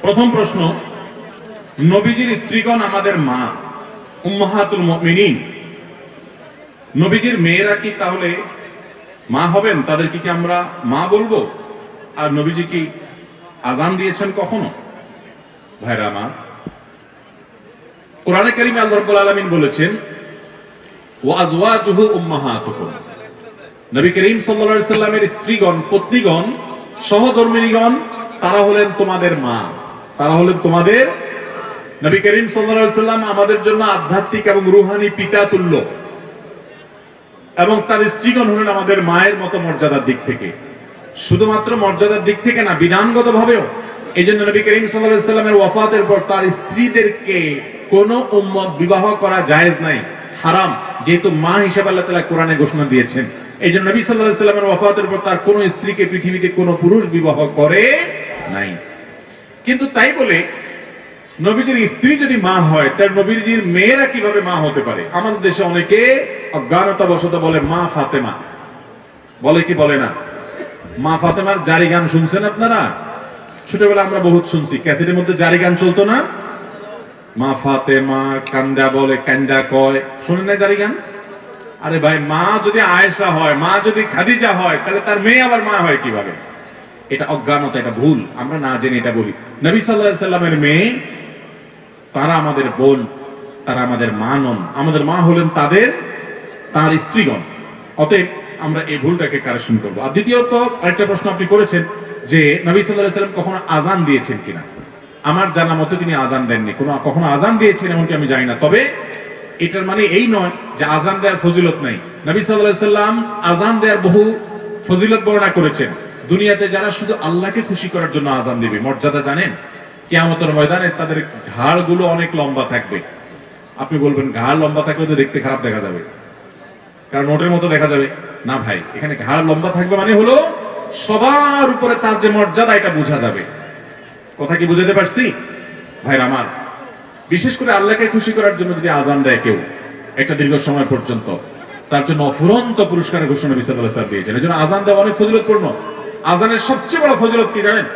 প্রথম প্রশ্ন, নবীজির স্ত্রীগণ আমাদের মা, উম্মাহাতুল মুমিনিন। নবীজির মেয়েরা কি তাহলে মা হবেন? তাদেরকে কি আমরা মা বলবো? আর নবীজি কি আজান দিয়েছেন কখনো? ভাইরা আমার, কোরআনে কারিমে আল্লাহ রাব্বুল আলামিন বলেছেন, ওয়া আজওয়াজুহু উম্মাহাতুকুম। নবী করিম সাল্লাল্লাহু আলাইহি সাল্লামের স্ত্রীগণ, পত্নীগণ, সহধর্মিণীগণ, তারা হলেন তোমাদের মা, তারা হলেন তোমাদের। নবী করিম সাল্লাল্লাহু আলাইহি সাল্লাম আমাদের জন্য আধ্যাত্মিক এবং রূহানী পিতা তুল্য, এবং তার স্ত্রীগণ হলেন আমাদের মায়ের মতো মর্যাদার দিক থেকে। শুধুমাত্র মর্যাদার দিক থেকে না, বিধানগত ভাবেও। এই জন্য নবী করিম সাল্লাল্লাহু আলাইহি সাল্লামের ওয়াফাতের পর তার স্ত্রীদেরকে কোন উম্মত বিবাহ করা জায়েজ নাই, হারাম, যেহেতু মা হিসেবে আল্লাহ তাআলা কোরআনে ঘোষণা দিয়েছেন। এই জন্য নবী সাল্লাল্লাহু আলাইহি সাল্লামের ওয়াফাতের পর তার কোন স্ত্রীকে পৃথিবীতে কোন পুরুষ বিবাহ করে নাই। কিন্তু তাই বলে নবীজির স্ত্রী যদি মা হয়, তার নবীজির মেয়েরা কিভাবে মা হতে পারে? আমাদের দেশে অনেকে অজ্ঞানতাবশত বলে মা ফাতেমা, বলে কি বলে না? মা ফাতেমার জারি গান শুনছেন আপনারা? ছোটবেলা আমরা বহুত শুনছি, ক্যাসেটের মধ্যে জারি গান চলতো না? মা ফাতেমা কান্দা বলে কান্দা কয়, শুনেন না জারি গান? আরে ভাই, মা যদি আয়েশা হয়, মা যদি খাদিজা হয়, তাহলে তার মেয়ে আবার মা হয় কিভাবে? এটা অজ্ঞানতা, এটা ভুল, আমরা না জেনে এটা বলি। নবী সাল্লাল্লাহু আলাইহি সাল্লামের মেয়ে, তারা আমাদের বোন, তারা আমাদের মা নন, আমাদের মা হলেন তার স্ত্রীগণ। অতএব আমরা এই ভুলটাকে কারেকশন করবো। আর দ্বিতীয়ত আরেকটা প্রশ্ন আপনি করেছেন যে নবী সাল্লাল্লাহু আলাইহি সাল্লাম কখনো আজান দিয়েছেন কিনা। আমার জানা মতে তিনি আজান দেননি, কখনো আজান দিয়েছেন এমনকি আমি জানি না। তবে এটার মানে এই নয় যে আজান দেওয়ার ফজিলত নাই। নবী সাল্লাল্লাহু আলাইহি সাল্লাম আজান দেওয়ার বহু ফজিলত বর্ণনা করেছেন। দুনিয়াতে যারা শুধু আল্লাহকে খুশি করার জন্য আজান দিবে, মর্যাদা জানেন? কিয়ামতের ময়দানে তাদের ঘাড়গুলো অনেক লম্বা থাকবে। আপনি বলবেন ঘাড় লম্বা থাকলে তো দেখতে খারাপ দেখা যাবে, কারণ নোটের মতো দেখা যাবে। না ভাই, এখানে ঘাড় লম্বা থাকবে মানে হলো সবার উপরে তার যে মর্যাদা, এটা বোঝা যাবে। কথা কি বুঝাতে পারছি ভাইরা আমার? বিশেষ করে আল্লাহকে খুশি করার জন্য যদি আজান দেয় কেউ একটা দীর্ঘ সময় পর্যন্ত, তার জন্য অফুরন্ত পুরস্কারের ঘোষণা নবী সাল্লাল্লাহু আলাইহি ওয়াসাল্লাম দিয়েছেন। এজন্য আজান দেওয়া অনেক ফজিলতপূর্ণ। আজানের সবচেয়ে বড় ফজিলত কি জানেন?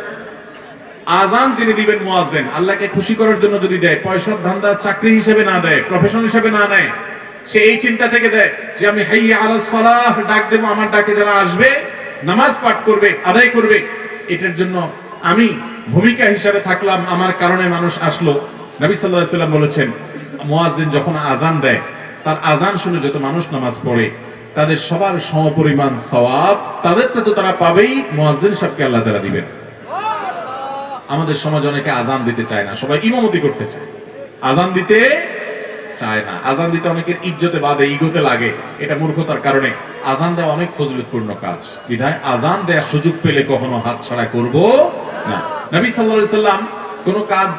আজান যিনি দিবেন মুয়াজ্জিন, আল্লাহকে খুশি করার জন্য যদি দেয়, পয়সার ধান্দা চাকরি হিসেবে না দেয়, প্রফেশন হিসেবে না নেয়, সে এই চিন্তা থেকে দেয় যে আমি হাইয়া আলাস সালাহ ডাক দেবো, আমার ডাকে যারা আসবে নামাজ পাঠ করবে, আদায় করবে, এটার জন্য আমি ভূমিকা হিসাবে থাকলাম, আমার কারণে মানুষ আসলো। নবী সাল্লাল্লাহু আলাইহি ওয়াসাল্লাম বলেছেন, মুয়াজ্জিন যখন আজান দেয়, তার আজান শুনে যত মানুষ নামাজ পড়ে, তাদের সবার সমপরিমাণ সওয়াব, তাদেরটা তো তারা পাবেই, মুয়াজ্জিন সাহেবকে আল্লাহ তাআলা দিবেন। আমাদের সমাজে অনেকে আজান দিতে চায় না, সবাই ইমামতি করতে চায়, আজান দিতে চায় না। আজান দিতে অনেকের ইজ্জতে বাধে, ইগোতে লাগে, এটা মূর্খতার কারণে। আজান দেওয়া অনেক ফজিলতপূর্ণ কাজ, বিধায় আজান দেওয়ার সুযোগ পেলে কখনো হাতছাড়া করব না। নবী সাল্লাল্লাহু আলাইহি সাল্লাম কোন কাজ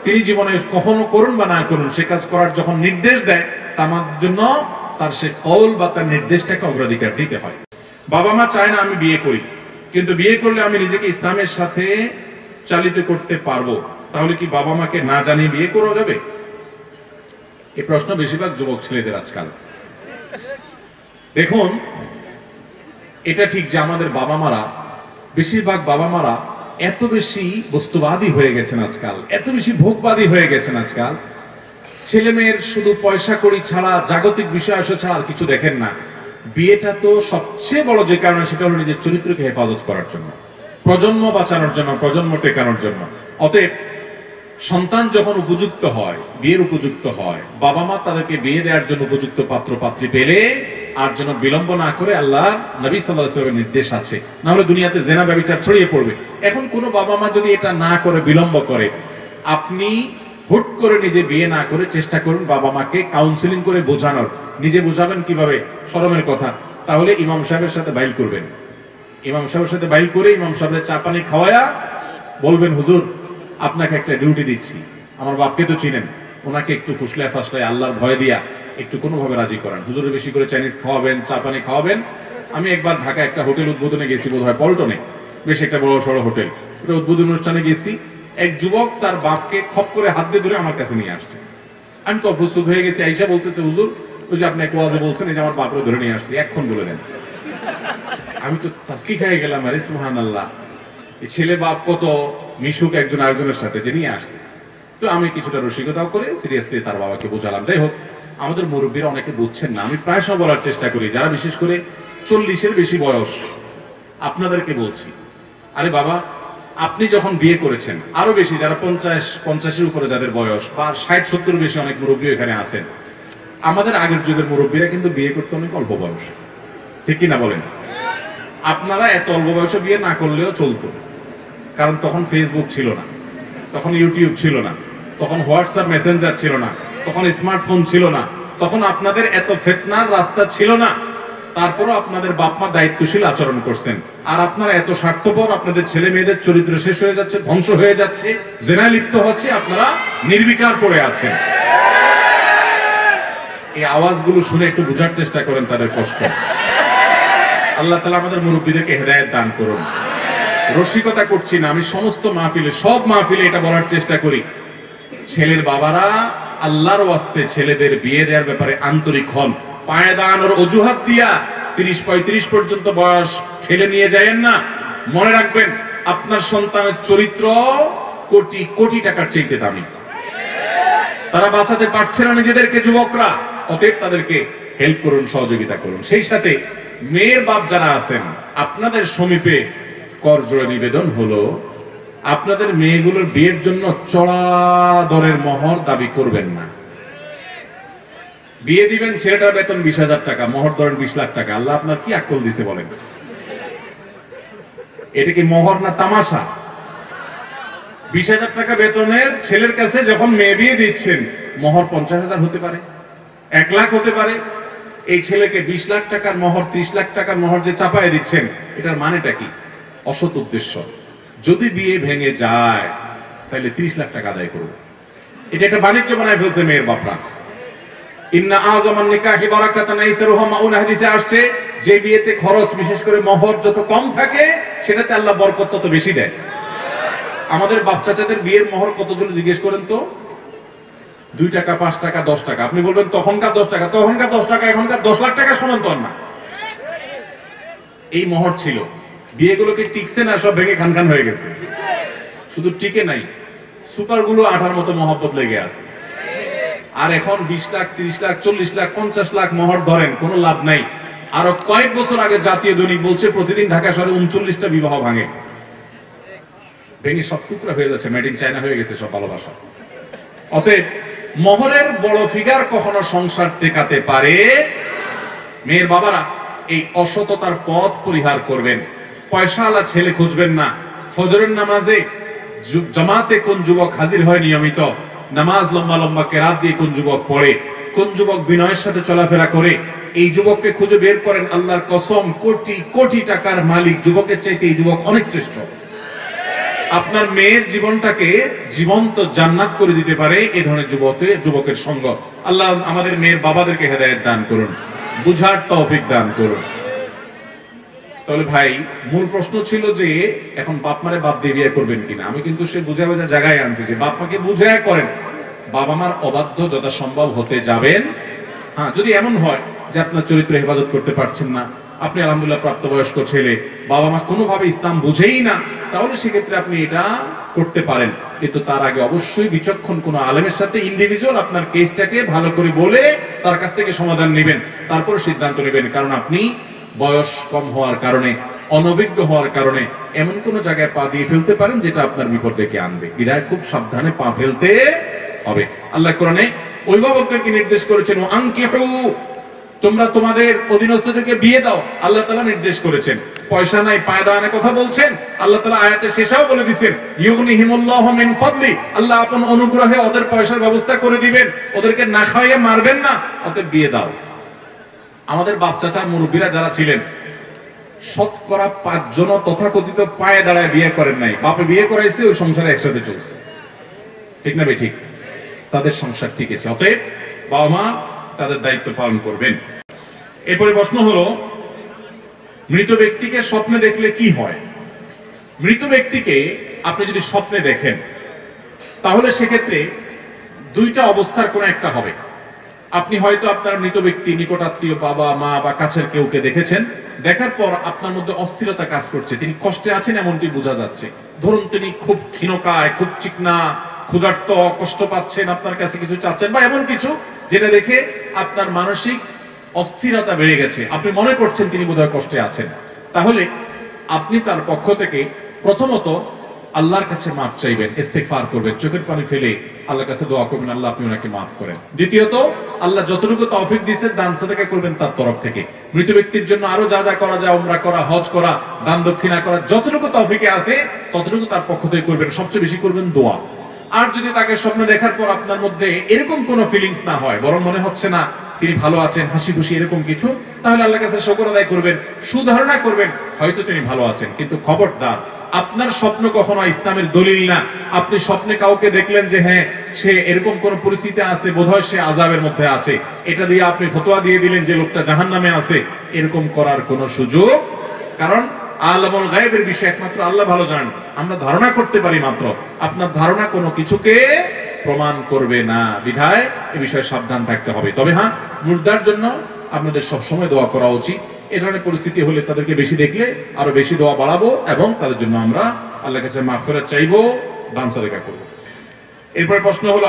তিনি জীবনে কখনো করুন বা না করুন, সে কাজ করার যখন নির্দেশ দেয়, তা আমাদের জন্য তার সে কওল বা তার নির্দেশটাকে অগ্রাধিকার দিতে হয়। বাবা মা চায় না আমি বিয়ে করি, কিন্তু বিয়ে করলে আমি নিজেকে ইসলামের সাথে চালিত করতে পারবো, তাহলে কি বাবা মাকে না জানিয়ে বিয়ে করা যাবে? এই প্রশ্ন বেশিরভাগ যুবক ছেলেদের আজকাল। দেখুন, এটা ঠিক যে আমাদের বাবা মারা, বেশিরভাগ বাবা মারা এত বেশি বস্তুবাদী হয়ে গেছেন আজকাল, এত বেশি ভোগবাদী হয়ে গেছেন আজকাল, ছেলে মেয়ের শুধু পয়সা কড়ি ছাড়া, জাগতিক বিষয় আসে ছাড়া আর কিছু দেখেন না। বিয়েটা তো সবচেয়ে বড় যে কারণে, সেটা হলো নিজের চরিত্রকে হেফাজত করার জন্য, প্রজন্ম বাঁচানোর জন্য, প্রজন্ম টেকানোর জন্য। অতএব সন্তান যখন উপযুক্ত হয়, বিয়ের উপযুক্ত হয়, বাবা মা তাদেরকে বিয়ে দেওয়ার জন্য উপযুক্ত পাত্র পাত্রী পেলে আর যেন বিলম্ব না করে, আল্লাহ নবী সাল্লাল্লাহু আলাইহি ওয়াসাল্লামের নির্দেশ আছে, না হলে দুনিয়াতে জেনা ব্যভিচার ছড়িয়ে পড়বে। এখন কোনো বাবা মা যদি এটা না করে, বিলম্ব করে, আপনি হুট করে নিজে বিয়ে না করে চেষ্টা করুন বাবা মাকে কাউন্সিলিং করে বোঝানোর। নিজে বোঝাবেন কিভাবে? শরমের কথা, তাহলে ইমাম সাহেবের সাথে বাইল করবেন। ইমাম সাহেবের সাথে বাইল করে ইমাম সাহেবের চা পানি খাওয়ায়া বলবেন, হুজুর আপনাকে একটা ডিউটি দিচ্ছি, আমার বাপকে তো চিনেন, ওনাকে একটু ফুসলায় ফাসলায় আল্লাহর ভয় দিয়া একটু কোনোভাবে রাজি করান, হুজুরে বেশি করে চাইনিজ খাওয়াবেন, চা পানি খাওয়াবেন। আমি একবার ঢাকা একটা হোটেল উদ্বোধনে গেছি, বোধ হয় পল্টনে, বেশ একটা বড় সড়ো হোটেল, ওটা উদ্বোধন অনুষ্ঠানে গেছি। এক যুবক তার বাপকে খপ করে হাত দিয়ে ধরে আমার কাছে নিয়ে আসছে। আমি তো অপ্রস্তুত হয়ে গেছি, আইসা বলতেছে, হুজুর ওই যে আপনি এক ওয়াজে বলছেন, এই যে আমার বাপরে ধরে নিয়ে আসছি, এক্ষণ বলে দেন। আমি তো তাসকি খেয়ে গেলাম, আরে সুবহানাল্লাহ, ছেলে বাপ কত মিশুক একজন আরেকজনের সাথে যে নিয়ে আসছে। তো আমি কিছুটা রসিকতাও করে সিরিয়াসলি তার বাবাকে বোঝালাম। যাই হোক, আমাদের মুরব্বীরা অনেকে বুঝছেন না। আমি প্রায় সময় বলার চেষ্টা করি, যারা বিশেষ করে 40-এর বেশি বয়স, আপনাদেরকে বলছি, আরে বাবা, আপনি যখন বিয়ে করেছেন, আরো বেশি যারা 50-এর উপরে যাদের বয়স, বা 60-70 বেশি অনেক মুরব্বী এখানে আছেন, আমাদের আগের যুগের মুরব্বীরা কিন্তু বিয়ে করতে অনেক অল্প বয়স, ঠিক কিনা বলেন? আপনারা এত অল্প বয়সে বিয়ে না করলেও চলতো, কারণ তখন ফেসবুক ছিল না, তখন ইউটিউব ছিল না, তখন হোয়াটসঅ্যাপ মেসেঞ্জার ছিল না, তখন স্মার্টফোন ছিল না, তখন আপনাদের এত ফিতনার রাস্তা ছিল না। তারপরও আপনাদের বাপ মা দায়িত্বশীল আচরণ করছেন, আর আপনারা এত স্বার্থপর, আপনাদের ছেলে মেয়েদের চরিত্র শেষ হয়ে যাচ্ছে, ধ্বংস হয়ে যাচ্ছে, জেনায় লিপ্ত হচ্ছে, আপনারা নির্বিকার পড়ে আছেন। এই আওয়াজগুলো শুনে একটু বোঝার চেষ্টা করেন তাদের কষ্ট। আল্লাহ তাআলা আমাদের মুরব্বীদেরকে হেদায়েত দান করুন। রসিকতা করছি না, আমি সমস্ত মাহফিলে, সব মাহফিলে এটা বলার চেষ্টা করি, ছেলের বাবারা আল্লাহর ওয়াস্তে ছেলেদের বিয়ে দেওয়ার ব্যাপারে আন্তরিক হন। পায়ে দাঁড়ানোর অজুহাত দিয়া 30-35 পর্যন্ত বয়স ঠেলে নিয়ে যায়েন না। মনে রাখবেন, আপনার সন্তানের চরিত্র কোটি কোটি টাকার চাইতে দামি। তারা বাঁচাতে পারছে না নিজেদেরকে যুবকরা, অতএব তাদেরকে হেল্প করুন, সহযোগিতা করুন। সেই সাথে মেয়ের বাপ যারা আছেন, আপনাদের সমীপে করজোড়ে নিবেদন হলো, আপনাদের মেয়েগুলোর বিয়ের জন্য চড়া দরের মোহর দাবি করবেন না। বিয়ে দিবেন, ছেলেটার বেতন 20,000 টাকা, মোহর ধরেন 20 লাখ টাকা। আল্লাহ আপনার কি আকল দিছে বলেন? এটা কি মোহর না তামাশা? 20,000 টাকা বেতনের ছেলের কাছে যখন মেয়ে বিয়ে দিচ্ছেন, মোহর 50,000 হতে পারে, 1 লাখ হতে পারে। এই ছেলেকে 20 লাখ টাকার মোহর, 30 লাখ টাকার মোহর যে চাপায় দিচ্ছেন, এটার মানেটা কি? অসৎ উদ্দেশ্য। যদি বিয়ে ভেঙে যায় তাহলে 30 লাখ টাকা আদায় করবে। এটা একটা বাণিজ্য বানায় ফেলছে মেয়ের বাপরা। ইন্না আযমান নিকাহি বারাকাতান আইসারুহা মাউন হাদিসে আসছে, যে বিয়েতে খরচ, বিশেষ করে মোহর যত কম থাকে, সেটাতে আল্লাহ বরকত তত বেশি দেয়। আমাদের বাপ চাচাদের বিয়ের মোহর কত ছিল জিজ্ঞেস করেন তো? 2 টাকা, 5 টাকা, 10 টাকা। আপনি বলবেন তখনকার 10 টাকা, তখনকার 10 টাকা এখনকার 10 লাখ টাকা সমান তো না। এই মোহর ছিল। বিয়েগুলোকে টিকছে না, সব ভেঙে খান খান হয়ে গেছে। শুধু টিকে নাই, সুপারগুলো আঠার মতো মহব্বত লেগে আছে। আর এখন 20 লাখ, 30 লাখ, 40 লাখ, 50 লাখ মোহর ধরেন, কোনো লাভ নাই। আরো কয়েক বছর আগে জাতীয় দৈনিক বলছে প্রতিদিন ঢাকা শহরে 39টা বিবাহ ভাঙে। ভেঙে সব টুকরা হয়ে যাচ্ছে, মেড ইন চায়না হয়ে গেছে সব ভালোবাসা। অতএব মোহরের বড় ফিগার কখনো সংসার টেকাতে পারে। মেয়ের বাবারা এই অসততার পথ পরিহার করবেন। পয়সাওয়ালা ছেলে খুঁজবেন না। ফজরের নামাজে জামাতে কোন যুবক হাজির হয় নিয়মিত, নামাজ লম্বা লম্বা কেরাত দিয়ে কোন যুবক পড়ে, কোন যুবক বিনয়ের সাথে চলাফেরা করে, এই যুবককে খুঁজে বের করেন। আল্লাহর কসম, কোটি কোটি টাকার মালিক যুবকের চাইতে এই যুবক অনেক শ্রেষ্ঠ। আপনার মেয়ের জীবনটাকে জীবন্ত জান্নাত করে দিতে পারে এই ধরনের যুবকের সঙ্গ। আল্লাহ আমাদের মেয়ের বাবাদেরকে হেদায়েত দান করুন, বুঝার তৌফিক দান করুন। তাহলে ভাই, মূল প্রশ্ন ছিল যে এখন বাপ মারে বাদ দিয়ে বিয়ে করবেন কিনা। আমি কিন্তু সে বুঝা বুঝা জায়গায় আনছি যে বাপ মাকে বুঝে করেন, বাবা মার অবাধ্য যথাসম্ভব হতে যাবেন। হ্যাঁ, যদি এমন হয় যে আপনার চরিত্র হেফাজত করতে পারছেন না, আপনি আলহামদুলিল্লাহ প্রাপ্তবয়স্ক ছেলে, বাবা মা কোনোভাবে ইসলাম বুঝেই না, তাহলে সেক্ষেত্রে আপনি এটা করতে পারেন। কিন্তু তার আগে অবশ্যই বিচক্ষণ কোনো আলেমের সাথে ইন্ডিভিজুয়াল আপনার কেসটাকে ভালো করে বলে তার কাছ থেকে সমাধান নেবেন, তারপর সিদ্ধান্ত নেবেন। কারণ আপনি বয়স কম হওয়ার কারণে, অনভিজ্ঞ হওয়ার কারণে এমন কোন জায়গায় পা দিয়ে ফেলতে পারেন যেটা আপনার বিপদ ডেকে আনবে। বিধায় খুব সাবধানে পা ফেলতে হবে। আল্লাহ কোরআনে অভিভাবকদেরকে নির্দেশ করেছেন, ও আনকিহু, তোমরা তোমাদের অধীনস্থদেরকে বিয়ে দাও। আল্লাহ তাআলা নির্দেশ করেছেন। পয়সা নাই, পায়ে দাঁড়ানোর কথা বলছেন। আল্লাহ তাআলা আয়াতে শেষেও বলে দিয়েছেন, ইউগনিহিমুল্লাহু মিন ফাদলি, আল্লাহ আপন অনুগ্রহে ওদের পয়সার ব্যবস্থা করে দিবেন, ওদেরকে না খাইয়ে মারবেন না, ওদের বিয়ে দাও। আমাদের বাপ চাচা মুরব্বীরা যারা ছিলেন, শতকরা 5 জন তথাকথিত পায়ে দাঁড়ায় বিয়ে করেন নাই। বাপে বিয়ে করাইছে, ওই সংসারে একসাথে চলছে, ঠিক না ভাই? ঠিক, তাদের সংসার টিকেছে। অতএব বাবা মা তাদের দায়িত্ব পালন করবেন। এরপরে প্রশ্ন হলো, মৃত ব্যক্তিকে স্বপ্নে দেখলে কি হয়? মৃত ব্যক্তিকে আপনি যদি স্বপ্নে দেখেন, তাহলে সেক্ষেত্রে 2টা অবস্থার কোন একটা হবে। আপনি হয়তো আপনার মৃত ব্যক্তি, নিকটাত্মীয়, বাবা মা বা কাছের কেউকে দেখেছেন, দেখার পর আপনার মধ্যে অস্থিরতা কাজ করছে, তিনি কষ্টে আছেন এমনটি বোঝা যাচ্ছে। ধরুন তিনি খুব ক্ষীণকায়, খুব চিকনা, ক্ষুধার্ত, কষ্ট পাচ্ছেন, আপনার কাছে কিছু চাচ্ছেন বা এমন কিছু যেটা দেখে আপনার মানসিক অস্থিরতা বেড়ে গেছে, আপনি মনে করছেন তিনি বোধহয় কষ্টে আছেন। তাহলে আপনি তার পক্ষ থেকে প্রথমত আল্লাহর কাছে মাফ চাইবেন, ইস্তেগফার করবেন, চোখের পানি ফেলে আল্লাহর কাছে দোয়া করবেন, আল্লাহ আপনি ওনাকে মাফ করেন। দ্বিতীয়ত, আল্লাহ যতটুকু তৌফিক দিয়েছেন দান সাদাকা করবেন তার তরফ থেকে। মৃত ব্যক্তির জন্য আরো যা যা করা যায়, উমরা করা, হজ করা, দান দক্ষিণা করা, যতটুকু তৌফিকে আছে ততটুকু তার পক্ষ থেকে করবেন। সবচেয়ে বেশি করবেন দোয়া। আর যদি তাকে স্বপ্ন দেখার পর আপনার মধ্যে এরকম কোনো ফিলিংস না হয়, বরং মনে হচ্ছে না তিনি ভালো আছেন, হাসি খুশি এরকম কিছু, তাহলে আল্লাহর কাছে শুকর আদায় করবেন, সুধারণা করবেন হয়তো তিনি ভালো আছেন। কিন্তু খবরদার, আপনার স্বপ্ন কখনো ইসলামের দলিল না। আপনি স্বপ্নে কাউকে দেখলেন যে হ্যাঁ সে এরকম কোন পরিস্থিতি আছে, বোধহয় সে আযাবের মধ্যে আছে, এটা দিয়ে আপনি ফতোয়া দিয়ে দিলেন যে লোকটা জাহান্নামে আছে, এরকম করার কোনো সুযোগ। কারণ আলামুল গায়বের বিষয় একমাত্র আল্লাহ ভালো জানেন, আমরা ধারণা করতে পারি মাত্র। আপনার ধারণা কোনো কিছুকে প্রমাণ করবে না, বিধায় এ বিষয়ে সাবধান থাকতে হবে। তবে হ্যাঁ, মুর্দার জন্য আপনাদের সবসময় দোয়া করা উচিত। এ ধরনের পরিস্থিতি হলে তাদেরকে বেশি দেখলে আরো বেশি দোয়া বাড়াবো এবং তাদের জন্য আমরা আল্লাহর কাছে মাগফিরাত চাইবো, দান সাদাকা করব। এরপর প্রশ্ন হলো,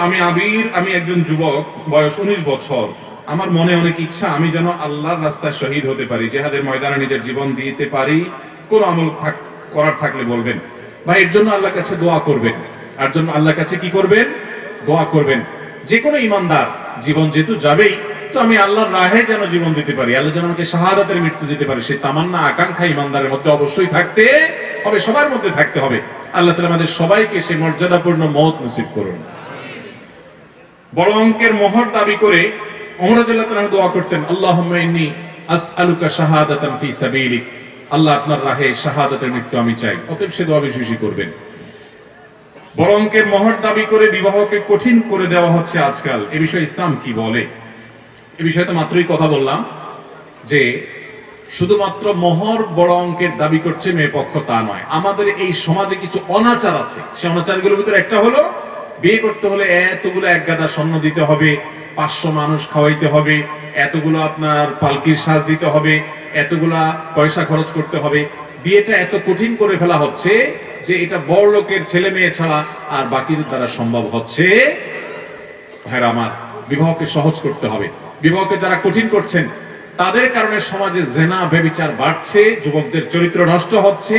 আমি একজন যুবক, বয়স 19 বছর। আমার মনে অনেক ইচ্ছা আমি যেন আল্লাহর রাস্তায় শহীদ হতে পারি, জিহাদের ময়দানে নিজের জীবন দিতে পারি। কোন আমল করার থাকলে বলবেন। ভাই, এর জন্য আল্লাহর কাছে দোয়া করবেন। আর জন্য আল্লাহর কাছে কি করবেন? দোয়া করবেন। যে কোনো ইমানদার জীবন যেহেতু যাবেই, তো আমি আল্লাহর রাহে যেন জীবন দিতে পারি, আল্লাহ যেন আমাকে শাহাদাতের মৃত্যু দিতে পারে, সেই তামান্না আকাঙ্ক্ষা ইমানদারের মধ্যে অবশ্যই থাকতে হবে, সবার মধ্যে থাকতে হবে। আল্লাহ তাআলা আমাদের সবাইকে সেই মর্যাদাপূর্ণ মওত নসিব করুন। বড় অঙ্কের মোহর দাবি করে ওমর রাদিয়াল্লাহু তাআলা দোয়া করতেন, আল্লাহুম্মা ইন্নী আসআলুকা শাহাদাতান ফি সাবিলিক, আল্লাহ আপনার রাহে শাহাদাতের মৃত্যু আমি চাই। অতএব সে দোয়া বেশি বেশি করবেন। বড় অঙ্কের মোহর দাবি করে বিবাহকে কঠিন করে দেওয়া হচ্ছে আজকাল, এ বিষয়ে ইসলাম কি বলে? এ বিষয়ে তো মাত্রই কথা বললাম যে শুধুমাত্র মোহর বড় অঙ্কের দাবি করছে মেয়ে পক্ষ তা নয়, আমাদের এই সমাজে কিছু অনাচার আছে। সে অনাচারগুলোর ভিতরে একটা হলো, বিয়ে করতে হলে এতগুলো এক গাদা স্বর্ণ দিতে হবে, 500 মানুষ খাওয়াইতে হবে, এতগুলো আপনার পালকির সাজ দিতে হবে, এতগুলা পয়সা খরচ করতে হবে। বিয়েটা এত কঠিন করে ফেলা হচ্ছে যে এটা বড় লোকের ছেলে মেয়ে ছাড়া আর বাকিদের দ্বারা সম্ভব হচ্ছে। ভাইরা আমার, বিবাহকে সহজ করতে হবে। বিবাহকে যারা কঠিন করছেন তাদের কারণে সমাজে জেনা ব্যভিচার বাড়ছে, যুবকদের চরিত্র নষ্ট হচ্ছে।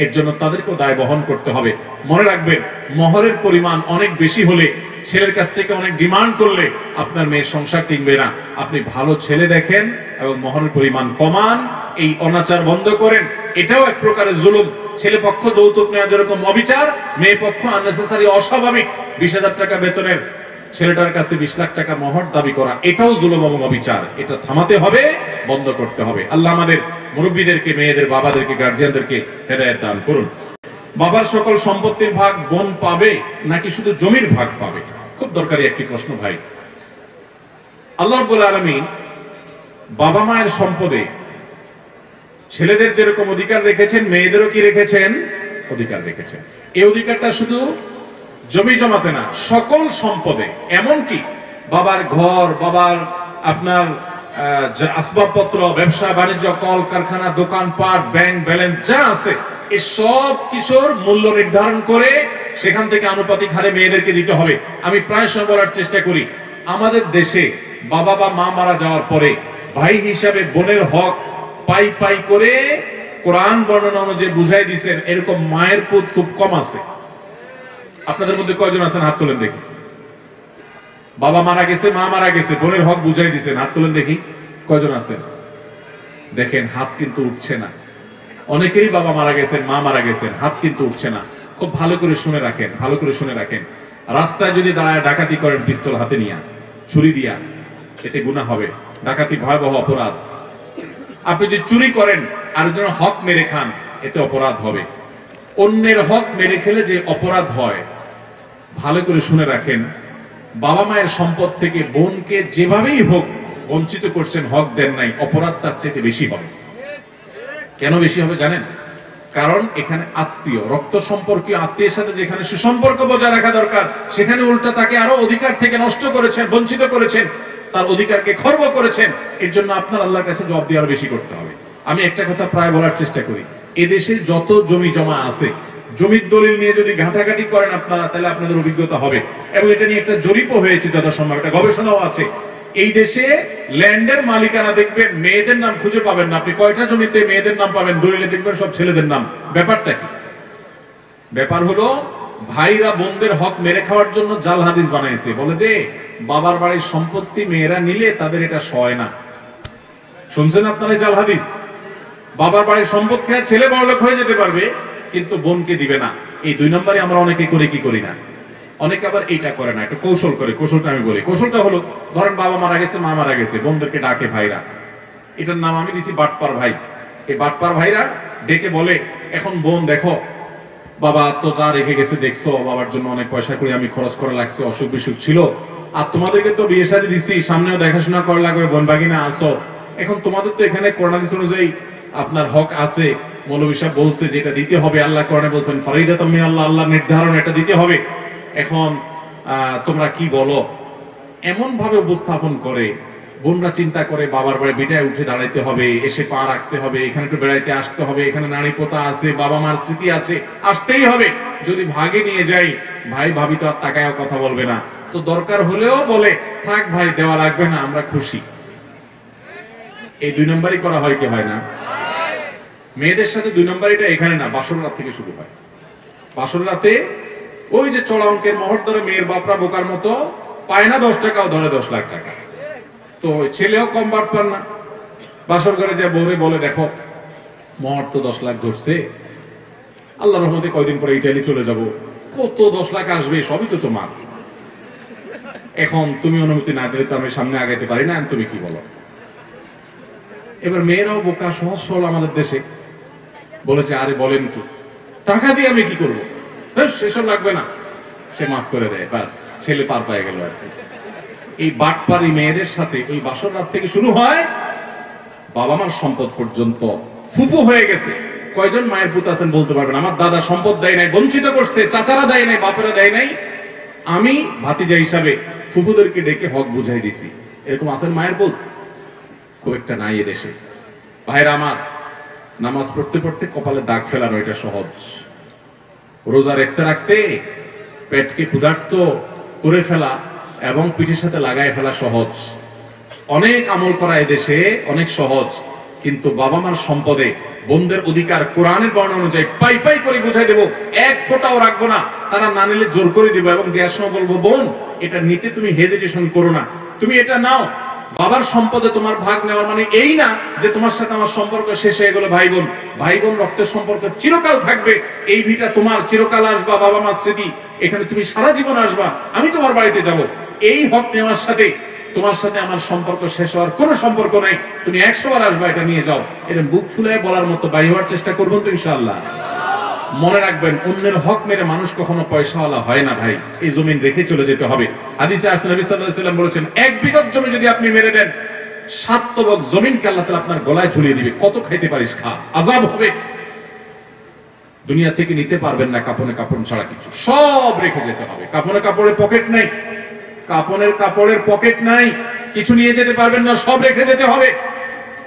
এর জন্য তাদেরকেও দায় বহন করতে হবে। মনে রাখবেন, মোহরের পরিমাণ অনেক বেশি হলে, ছেলের কাছ থেকে অনেক ডিমান্ড করলে আপনার মেয়ের সংসার টিকবে না। আপনি ভালো ছেলে দেখেন এবং মোহরের পরিমাণ কমান, এই অনাচার বন্ধ করেন। এটাও এক প্রকারের জুলুম। ছেলে পক্ষ যৌতুক নেওয়া যেরকম অবিচার, মেয়ে পক্ষ আননেসেসারি অস্বাভাবিক 20,000 টাকা বেতনের ছেলেটার কাছে 20 লাখ টাকা মোহর দাবি করা, এটাও জুলুম এবং অবিচার। এটা থামাতে হবে, বন্ধ করতে হবে। আল্লাহ আমাদের মুরব্বীদেরকে, মেয়েদের বাবাদেরকে, গার্জিয়ানদেরকে হেদায়েত দান করুন। বাবার সকল সম্পত্তির ভাগ বোন পাবে নাকি শুধু জমির ভাগ পাবে? খুব দরকারি একটি প্রশ্ন ভাই। আল্লাহ রাব্বুল আলামিন বাবা মায়ের সম্পদে ছেলেদের যেরকম অধিকার রেখেছেন, মেয়েদেরও কি রেখেছেন? অধিকার রেখেছেন। এই অধিকারটা শুধু জমি জমাতে না, সকল সম্পদে। এমনকি বাবার ঘর, বাবার আপনার আসবাবপত্র, ব্যবসা বাণিজ্য, কল কারখানা, দোকানপাট, ব্যাংক ব্যালেন্স যা আছে, এই সব কিছুর মূল্য নির্ধারণ করে সেখান থেকে আনুপাতিক হারে মেয়েদেরকে দিতে হবে। আমি প্রায় সময় বলার চেষ্টা করি, আমাদের দেশে বাবা বা মা মারা যাওয়ার পরে ভাই হিসাবে বোনের হক পাই পাই করে কোরআন বর্ণনা অনুযায়ী বুঝাই দিয়েছেন, এরকম মায়ের পুত খুব কম আছে। আপনাদের মধ্যে কয়জন আছেন? হাত তোলেন দেখি। বাবা মারা গেছে, মা মারা গেছে, বোনের হক বুঝাই দিয়েছেন, হাত তোলেন দেখি কয়জন আছেন। দেখেন, হাত কিন্তু উঠছে না। অনেকেরই বাবা মারা গেছেন, মা মারা গেছেন, হাত কিন্তু উঠছে না। খুব ভালো করে শুনে রাখেন, ভালো করে শুনে রাখেন। রাস্তায় যদি দাঁড়ায় ডাকাতি করেন পিস্তল হাতে নিয়া, ছুরি দিয়া, এতে গুনাহ হবে। ডাকাতি ভয়াবহ অপরাধ। আপনি যদি চুরি করেন আর জন্য হক মেরে খান, এতে অপরাধ হবে। অন্যের হক মেরে খেলে যে অপরাধ হয়, ভালো করে শুনে রাখেন। বাবা মায়ের সম্পদ থেকে বোনকে যেভাবেই হোক বঞ্চিত করছেন, হক দেন নাই, অপরাধ তার চেয়ে বেশি হবে। কেন বেশি হবে জানেন? কারণ এখানে আত্মীয়, রক্ত সম্পর্কীয় আত্মীয়ের সাথে যেখানে সুসম্পর্ক বজায় রাখা দরকার, সেখানে উল্টা তাকে আরো অধিকার থেকে নষ্ট করেছেন, বঞ্চিত করেছেন। তার অধিকারকে খর্ব করেছেন, এর জন্য আপনার আল্লাহর কাছে জবাব দিয়ে আরো বেশি করতে হবে। আমি একটা কথা প্রায় বলার চেষ্টা করি, এদেশে যত জমি জমা আছে, জমির দলিল নিয়ে যদি ঘাটাঘাটি করেন আপনারা, তাহলে আপনাদের অভিজ্ঞতা হবে। এবং এটা নিয়ে একটা জরিপও হয়েছে যথাসম্ভব, একটা গবেষণাও আছে। এই দেশে ল্যান্ডের মালিকানা দেখবেন মেয়েদের নাম খুঁজে পাবেন না। আপনি কয়টা জমিতে মেয়েদের নাম পাবেন, দলিলে দেখবেন সব ছেলেদের নাম। ব্যাপারটা কি? ব্যাপার হলো ভাইরা বোনদের হক মেরে খাওয়ার জন্য জাল হাদিস বানাইছে। বলে যে বাবার বাড়ির সম্পত্তি মেয়েরা নিলে তাদের এটা সয় না। শুনছেন আপনারা জাল হাদিস? বাবার বাড়ির সম্পদ খেয়ে ছেলে বড়লোক হয়ে যেতে পারবে, কিন্তু বোনকে দিবে না। এই 2 নম্বরে আমরা অনেকে করে কি করি না, অনেকে আবার এইটা করে না, একটা কৌশল করে। কৌশলটা আমি বলি। কৌশলটা হলো, ধরেন বাবা মারা গেছে, মা মারা গেছে, বোনদেরকে ডাকে ভাইরা। এটার নাম আমি দিছি বাটপার ভাই। এই বাটপার ভাইরা ডেকে বলে, এখন বোন দেখো, বাবা তো যা রেখে গেছে দেখছো, বাবার জন্য অনেক পয়সা করে আমি খরচ করা লাগছে, অসুখ বিসুখ ছিল, আর তোমাদেরকে তো বিয়ে শাদী দিচ্ছি, সামনেও দেখাশোনা করা লাগবে, বোন বাগিনা আসো। এখন তোমাদের তো এখানে করোনা হাদিস অনুযায়ী আপনার হক আছে, মৌলভী সাহেব বলছে যেটা দিতে হবে, আল্লাহ কোরআনে বলছেন ফারিদাতাম মিনাল্লাহ, আল্লাহ নির্ধারণ, এটা দিতে হবে। এখন তোমরা কি বলো? এমন ভাবে উপস্থাপন করে, বোনরা চিন্তা করে বাবার বাড়ি বিটায় উঠে দাঁড়াইতে হবে, এসে পা রাখতে হবে, এখানে একটু বেড়াইতে আসতে হবে, এখানে নারী পোতা আছে, বাবা মার স্মৃতি আছে, আসতেই হবে। যদি ভাগে নিয়ে যাই, ভাই ভাবি তো আর তাকায়ও কথা বলবে না, তো দরকার হলেও বলে থাক ভাই, দেওয়া লাগবে না, আমরা খুশি। এই 2 নম্বরই করা হয় কি হয় না? মেয়েদের সাথে 2 নম্বরটা এখানে না, বাসর রাত থেকে শুরু হয়। বাসর রাতে ওই যে চড়া অঙ্কের মোহর ধরে মেয়ের বাপরা বোকার মতো পায় না 10 টাকাও ধরে 10 লাখ টাকা। তো ছেলেও কম বাট পান না। বাসর ঘরে যে বউরে বলে, দেখো মোহর তো 10 লাখ ধরছে, আল্লাহর রহমতে কয়দিন পরে ইটালি চলে যাব, কত 10 লাখ আসবে, সবই তো তোমার। এখন তুমি অনুমতি না দিলে তো আমি সামনে আগাইতে পারি না, তুমি কি বলো? এবার মেয়েরাও বোকা, সহজ সরল আমাদের দেশে, বলেছে আরে বলেন কি, টাকা দিয়ে আমি কি করবো, সেসব লাগবে না, সে মাফ করে দেয়, বাস ছেলে পার পায়ে গেল আর কি। এই বাটপারি মেয়েদের সাথে ওই বাসর রাত থেকে শুরু হয়, বাবা মার সম্পদ পর্যন্ত। ফুফু হয়ে গেছে, কয়জন মায়ের পুত আছেন বলতে পারবেন, আমার দাদা সম্পদ দেয় নাই, বঞ্চিত করছে, চাচারা দেয় নাই, বাপেরা দেয় নাই, আমি ভাতিজা হিসাবে ফুফুদেরকে ডেকে হক বুঝাই দিছি। এরকম আছেন মায়ের পুত? খুব একটা নাই এদেশে। ভাইরা আমার, নামাজ পড়তে পড়তে কপালে দাগ ফেলানো এটা সহজ, রোজা রাখতে রাখতে পেটকে ক্ষুধার্ত করে ফেলা এবং পিঠের সাথে লাগায় ফেলা সহজ। অনেক আমল করা এদেশে অনেক সহজ, কিন্তু বাবা মার সম্পদে বোনদের অধিকার কোরআনের বর্ণনা অনুযায়ী পাই পাই করে বুঝাই দেবো, এক ফোঁটাও রাখবো না। তারা না নিলে জোর করে দিব, এবং দেওয়ার সময় বলবো, বোন এটা নিতে তুমি হেজিটেশন করো না, তুমি এটা নাও। বাবার সম্পদে তোমার ভাগ নেওয়ার মানে এই না যে তোমার সাথে আমার সম্পর্ক শেষ হয়ে গেল। ভাই বোন, ভাই বোন রক্তের সম্পর্ক চিরকাল থাকবে। এই ভিটা তোমার, চিরকাল আসবা, বাবা মার স্মৃতি, এখানে তুমি সারা জীবন আসবা, আমি তোমার বাড়িতে যাব। এই হক নেওয়ার সাথে তোমার সাথে আমার সম্পর্ক শেষ হওয়ার কোনো সম্পর্ক নাই, তুমি 100 বার আসবা, এটা নিয়ে যাও। এটা বুক ফুলে বলার মতো বাইরে হওয়ার চেষ্টা করবেন তো ইনশাআল্লাহ। মনে রাখবেন, অন্যের হক মেরে মানুষ কখনো পয়সাওয়ালা হয় না ভাই, এই জমিন রেখে চলে যেতে হবে। হাদিসে আসছে নবী সাল্লাল্লাহু আলাইহি ওয়াসাল্লাম বলেছেন, 1 বিঘত জমি যদি আপনি মেরে দেন, 7 তবক জমিনকে আল্লাহ তাআলা আপনার গলায় ঝুলিয়ে দিবে, কত খাইতে পারিস খা, আযাব হবে। দুনিয়া থেকে নিতে পারবেন না কাপড়ে কাপড় ছাড়া কিছু, সব রেখে যেতে হবে। কাপড়ে কাপড়ের পকেট নাই, কাপড়ের কাপড়ের পকেট নাই, কিছু নিয়ে যেতে পারবেন না, সব রেখে যেতে হবে।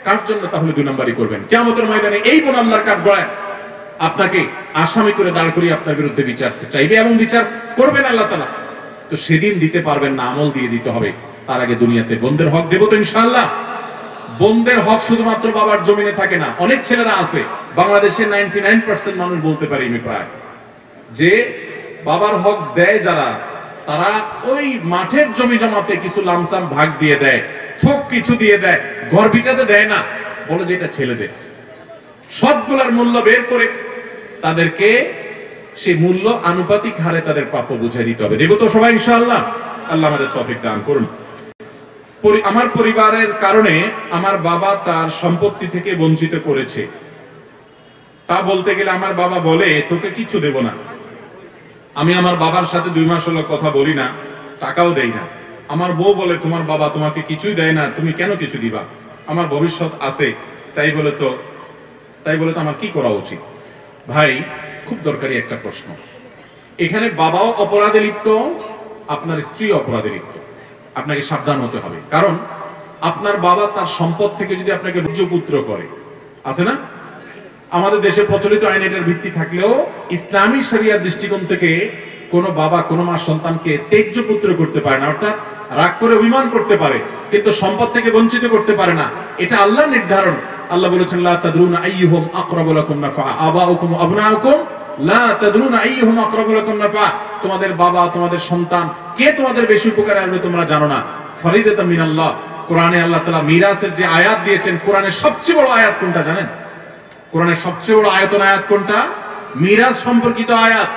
কার জন্য? তাহলে 2 নম্বরই করবেন। কিয়ামতের ময়দানে এই বোন আল্লাহর কাঠ গড়ায় আপনাকে আসামি করে দাঁড় করিয়ে আপনার বিরুদ্ধে বিচার চাইবে এবং বিচার করবেন আল্লাহ তাআলা। তো সেদিন দিতে পারবেন না, আমল দিয়ে দিতে হবে। তার আগে দুনিয়াতে বোনদের হক দেব তো ইনশাআল্লাহ। বোনদের হক শুধুমাত্র বাবার জমিনে থাকে না। অনেক ছেলেরা আছে, বাংলাদেশের 99% মানুষ বলতে পারি আমি প্রায়, যে বাবার হক দেয় যারা, তারা ওই মাঠের জমি জমাতে কিছু লামসাম ভাগ দিয়ে দেয়, থোক কিছু দিয়ে দেয়, ঘর ভিটাতে দেয় না, বলে যে এটা ছেলেদের। সবগুলার মূল্য বের করে তাদেরকে সেই মূল্য আনুপাতিক হারে তাদের প্রাপ্য বুঝিয়ে দিতে হবে। দেব তো সবাই ইনশাআল্লাহ। আল্লাহ আমাদের তৌফিক দান করুন। আমার পরিবারের কারণে আমার বাবা তার সম্পত্তি থেকে বঞ্চিত করেছে, তা বলতে গেলে আমার বাবা বলে তোকে কিছু দেব না। আমি আমার বাবার সাথে 2 মাস হলো কথা বলি না, টাকাও দেই না। আমার বউ বলে তোমার বাবা তোমাকে কিছুই দেয় না, তুমি কেন কিছু দিবা, আমার ভবিষ্যৎ আছে, তাই বলে তো আমার কি করা উচিত? ভাই, খুব দরকারি একটা প্রশ্ন। এখানে বাবাও অপরাধে লিপ্ত, আপনার স্ত্রী অপরাধে লিপ্ত। আপনাকে সাবধান হতে হবে। কারণ আপনার বাবা তার সম্পদ থেকে যদি আপনাকে পুত্র করে, আছে না? আমাদের দেশে প্রচলিত আইন এটার ভিত্তি থাকলেও ইসলামী শরিয়ার দৃষ্টিকোণ থেকে কোন বাবা কোন মা সন্তানকে তেজ্য পুত্র করতে পারে না, অর্থাৎ রাগ করে অভিমান করতে পারে কিন্তু সম্পদ থেকে বঞ্চিত করতে পারে না। এটা আল্লাহর নির্ধারণ। আল্লাহ বলেছেন লা তাদরুনা আইয়ুহুম আকরাবু লাকুম নাফা আবাউকুম ওয়া আবনাউকুম লা তাদরুনা আইয়ুহুম আকরাবু লাকুম নাফা। তোমাদের বাবা তোমাদের সন্তান কে তোমাদের বেশি উপকারে আসবে তোমরা জানো না। ফরিদাতাম মিনাল্লাহ। কোরআনে আল্লাহ তাআলা মিরাসের যে আয়াত দিয়েছেন, কোরআনের সবচেয়ে বড় আয়াত কোনটা জানেন? কোরআনের সবচেয়ে বড় আয়াতন আয়াত কোনটা? মিরাস সম্পর্কিত আয়াত,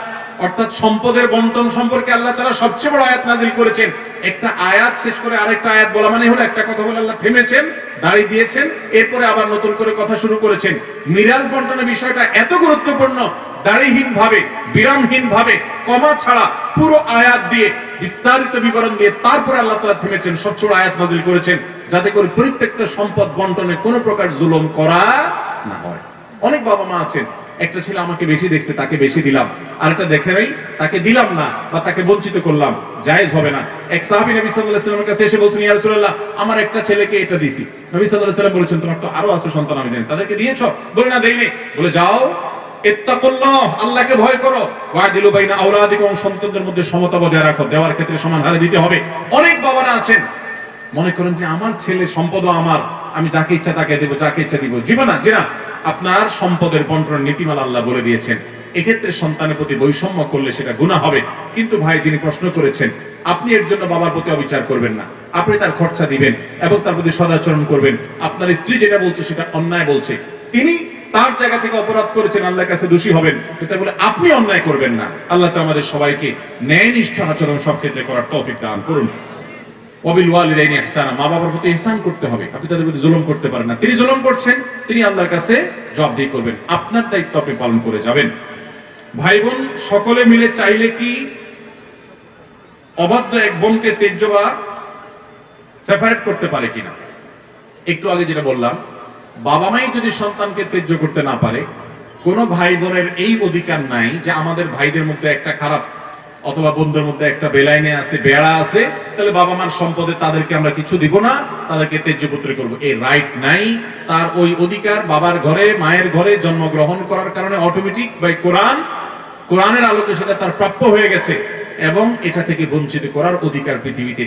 অর্থাৎ সম্পদের বন্টন সম্পর্কে আল্লাহ তাআলা সবচেয়ে বড় আয়াত নাযিল করেছেন। একটা আয়াত শেষ করে আরেকটা আয়াত বলা মানে হলো একটা কথা বলে আল্লাহ থেমেছেন, দাঁড়িয়ে দিয়েছেন, এরপরে আবার নতুন করে কথা শুরু করেছেন। মিরাস বন্টনের বিষয়টা এত গুরুত্বপূর্ণ, দাড়িহীন ভাবে বিরামহীন ভাবে কমা ছাড়া পুরো আয়াত দিয়ে বিস্তারিত বিবরণ দিয়ে তারপরে আল্লাহ তাআলা থেমেছেন, সবচেয়ে বড় আয়াত নাযিল করেছেন যাতে করে প্রত্যেকটা সম্পদ বন্টনে কোনো প্রকার জুলুম করা না হয়। অনেক বাবা মা আছেন, একটা ছেলে আমাকে বেশি দেখছে তাকে বেশি দিলাম, আর একটা দেখে নাই তাকে দিলাম না বা তাকে বঞ্চিত করলাম, জায়েজ হবে না। এক সাহাবী নবী সাল্লাল্লাহু আলাইহি ওয়াসাল্লামের কাছে এসে বলছেন, ইয়া রাসূলুল্লাহ আমার একটা ছেলেকে এটা দিছি। নবী সাল্লাল্লাহু আলাইহি ওয়াসাল্লাম বলেছেন, তোমার তো আরো আছে সন্তান, আমি জানি, তাদেরকে দিয়েছো? বলে না দেইনি। বলে যাও ইত্তাকুল্লাহ, আল্লাহকে ভয় করো, ওয়াদিলু বাইনা আওলাদিকুম, সন্তানদের মধ্যে সমতা বজায় রাখো, দেওয়ার ক্ষেত্রে সমান হারে দিতে হবে। অনেক বাবারা আছেন মনে করেন যে আমার ছেলে সম্পদও আমার, আমি যাকে ইচ্ছা তাকে দেব, যাকে ইচ্ছা দিব। জীবনা জিনা আপনার সম্পদের বন্টনের নীতিমালা আল্লাহ বলে দিয়েছেন। এক্ষেত্রে সন্তানের প্রতি বৈষম্য করলে সেটা গুনাহ হবে। কিন্তু ভাই যিনি প্রশ্ন করেছেন, আপনি এর জন্য বাবার প্রতি অবিচার করবেন না, আপনি তার খরচা দিবেন এবং তার প্রতি সদাচরণ করবেন। আপনার স্ত্রী যেটা বলছে সেটা অন্যায় বলছে, তিনি তার জায়গা থেকে অপরাধ করেছেন, আল্লাহর কাছে দোষী হবেন, এটা বলে আপনি অন্যায় করবেন না। আল্লাহ তাআলা আমাদের সবাইকে ন্যায়নিষ্ঠ আচরণ সব ক্ষেত্রে করার তৌফিক দান করুন। ওয়াবিল ওয়ালিদাইনি ইহসানা, মা বাবার প্রতি ইহসান করতে হবে, আপনি তাদের প্রতি জুলুম করতে পারেন না। তিনি জুলুম করছেন, তিনি আল্লাহর কাছে জবাবদিহি করবেন, আপনার দায়িত্ব আপনি পালন করে যাবেন। ভাই বোন সকলে মিলে চাইলে কি অবাধ্য এক বোনকে তেজ্য বা সেপারেট করতে পারে কিনা? একটু আগে যেটা বললাম, বাবা মাই যদি সন্তানকে তেজ্য করতে না পারে, কোন ভাই বোনের এই অধিকার নাই যে আমাদের ভাইদের মধ্যে একটা খারাপ অথবা বন্ধুর মধ্যে একটা বেলাইনে আছে, বেড়া আছে, তাহলে বাবা মার সম্পদে তাদেরকে আমরা কিছু দিব না, তাদেরকে তেজ্য পুত্র করবো, এই রাইট নাই। তার ওই অধিকার বাবার ঘরে মায়ের ঘরে জন্মগ্রহণ করার কারণে অটোমেটিক বাই কোরআনের আলোকে সেটা তার প্রাপ্য হয়ে গেছে এবং এটা থেকে বঞ্চিত করার অধিকার পৃথিবীতে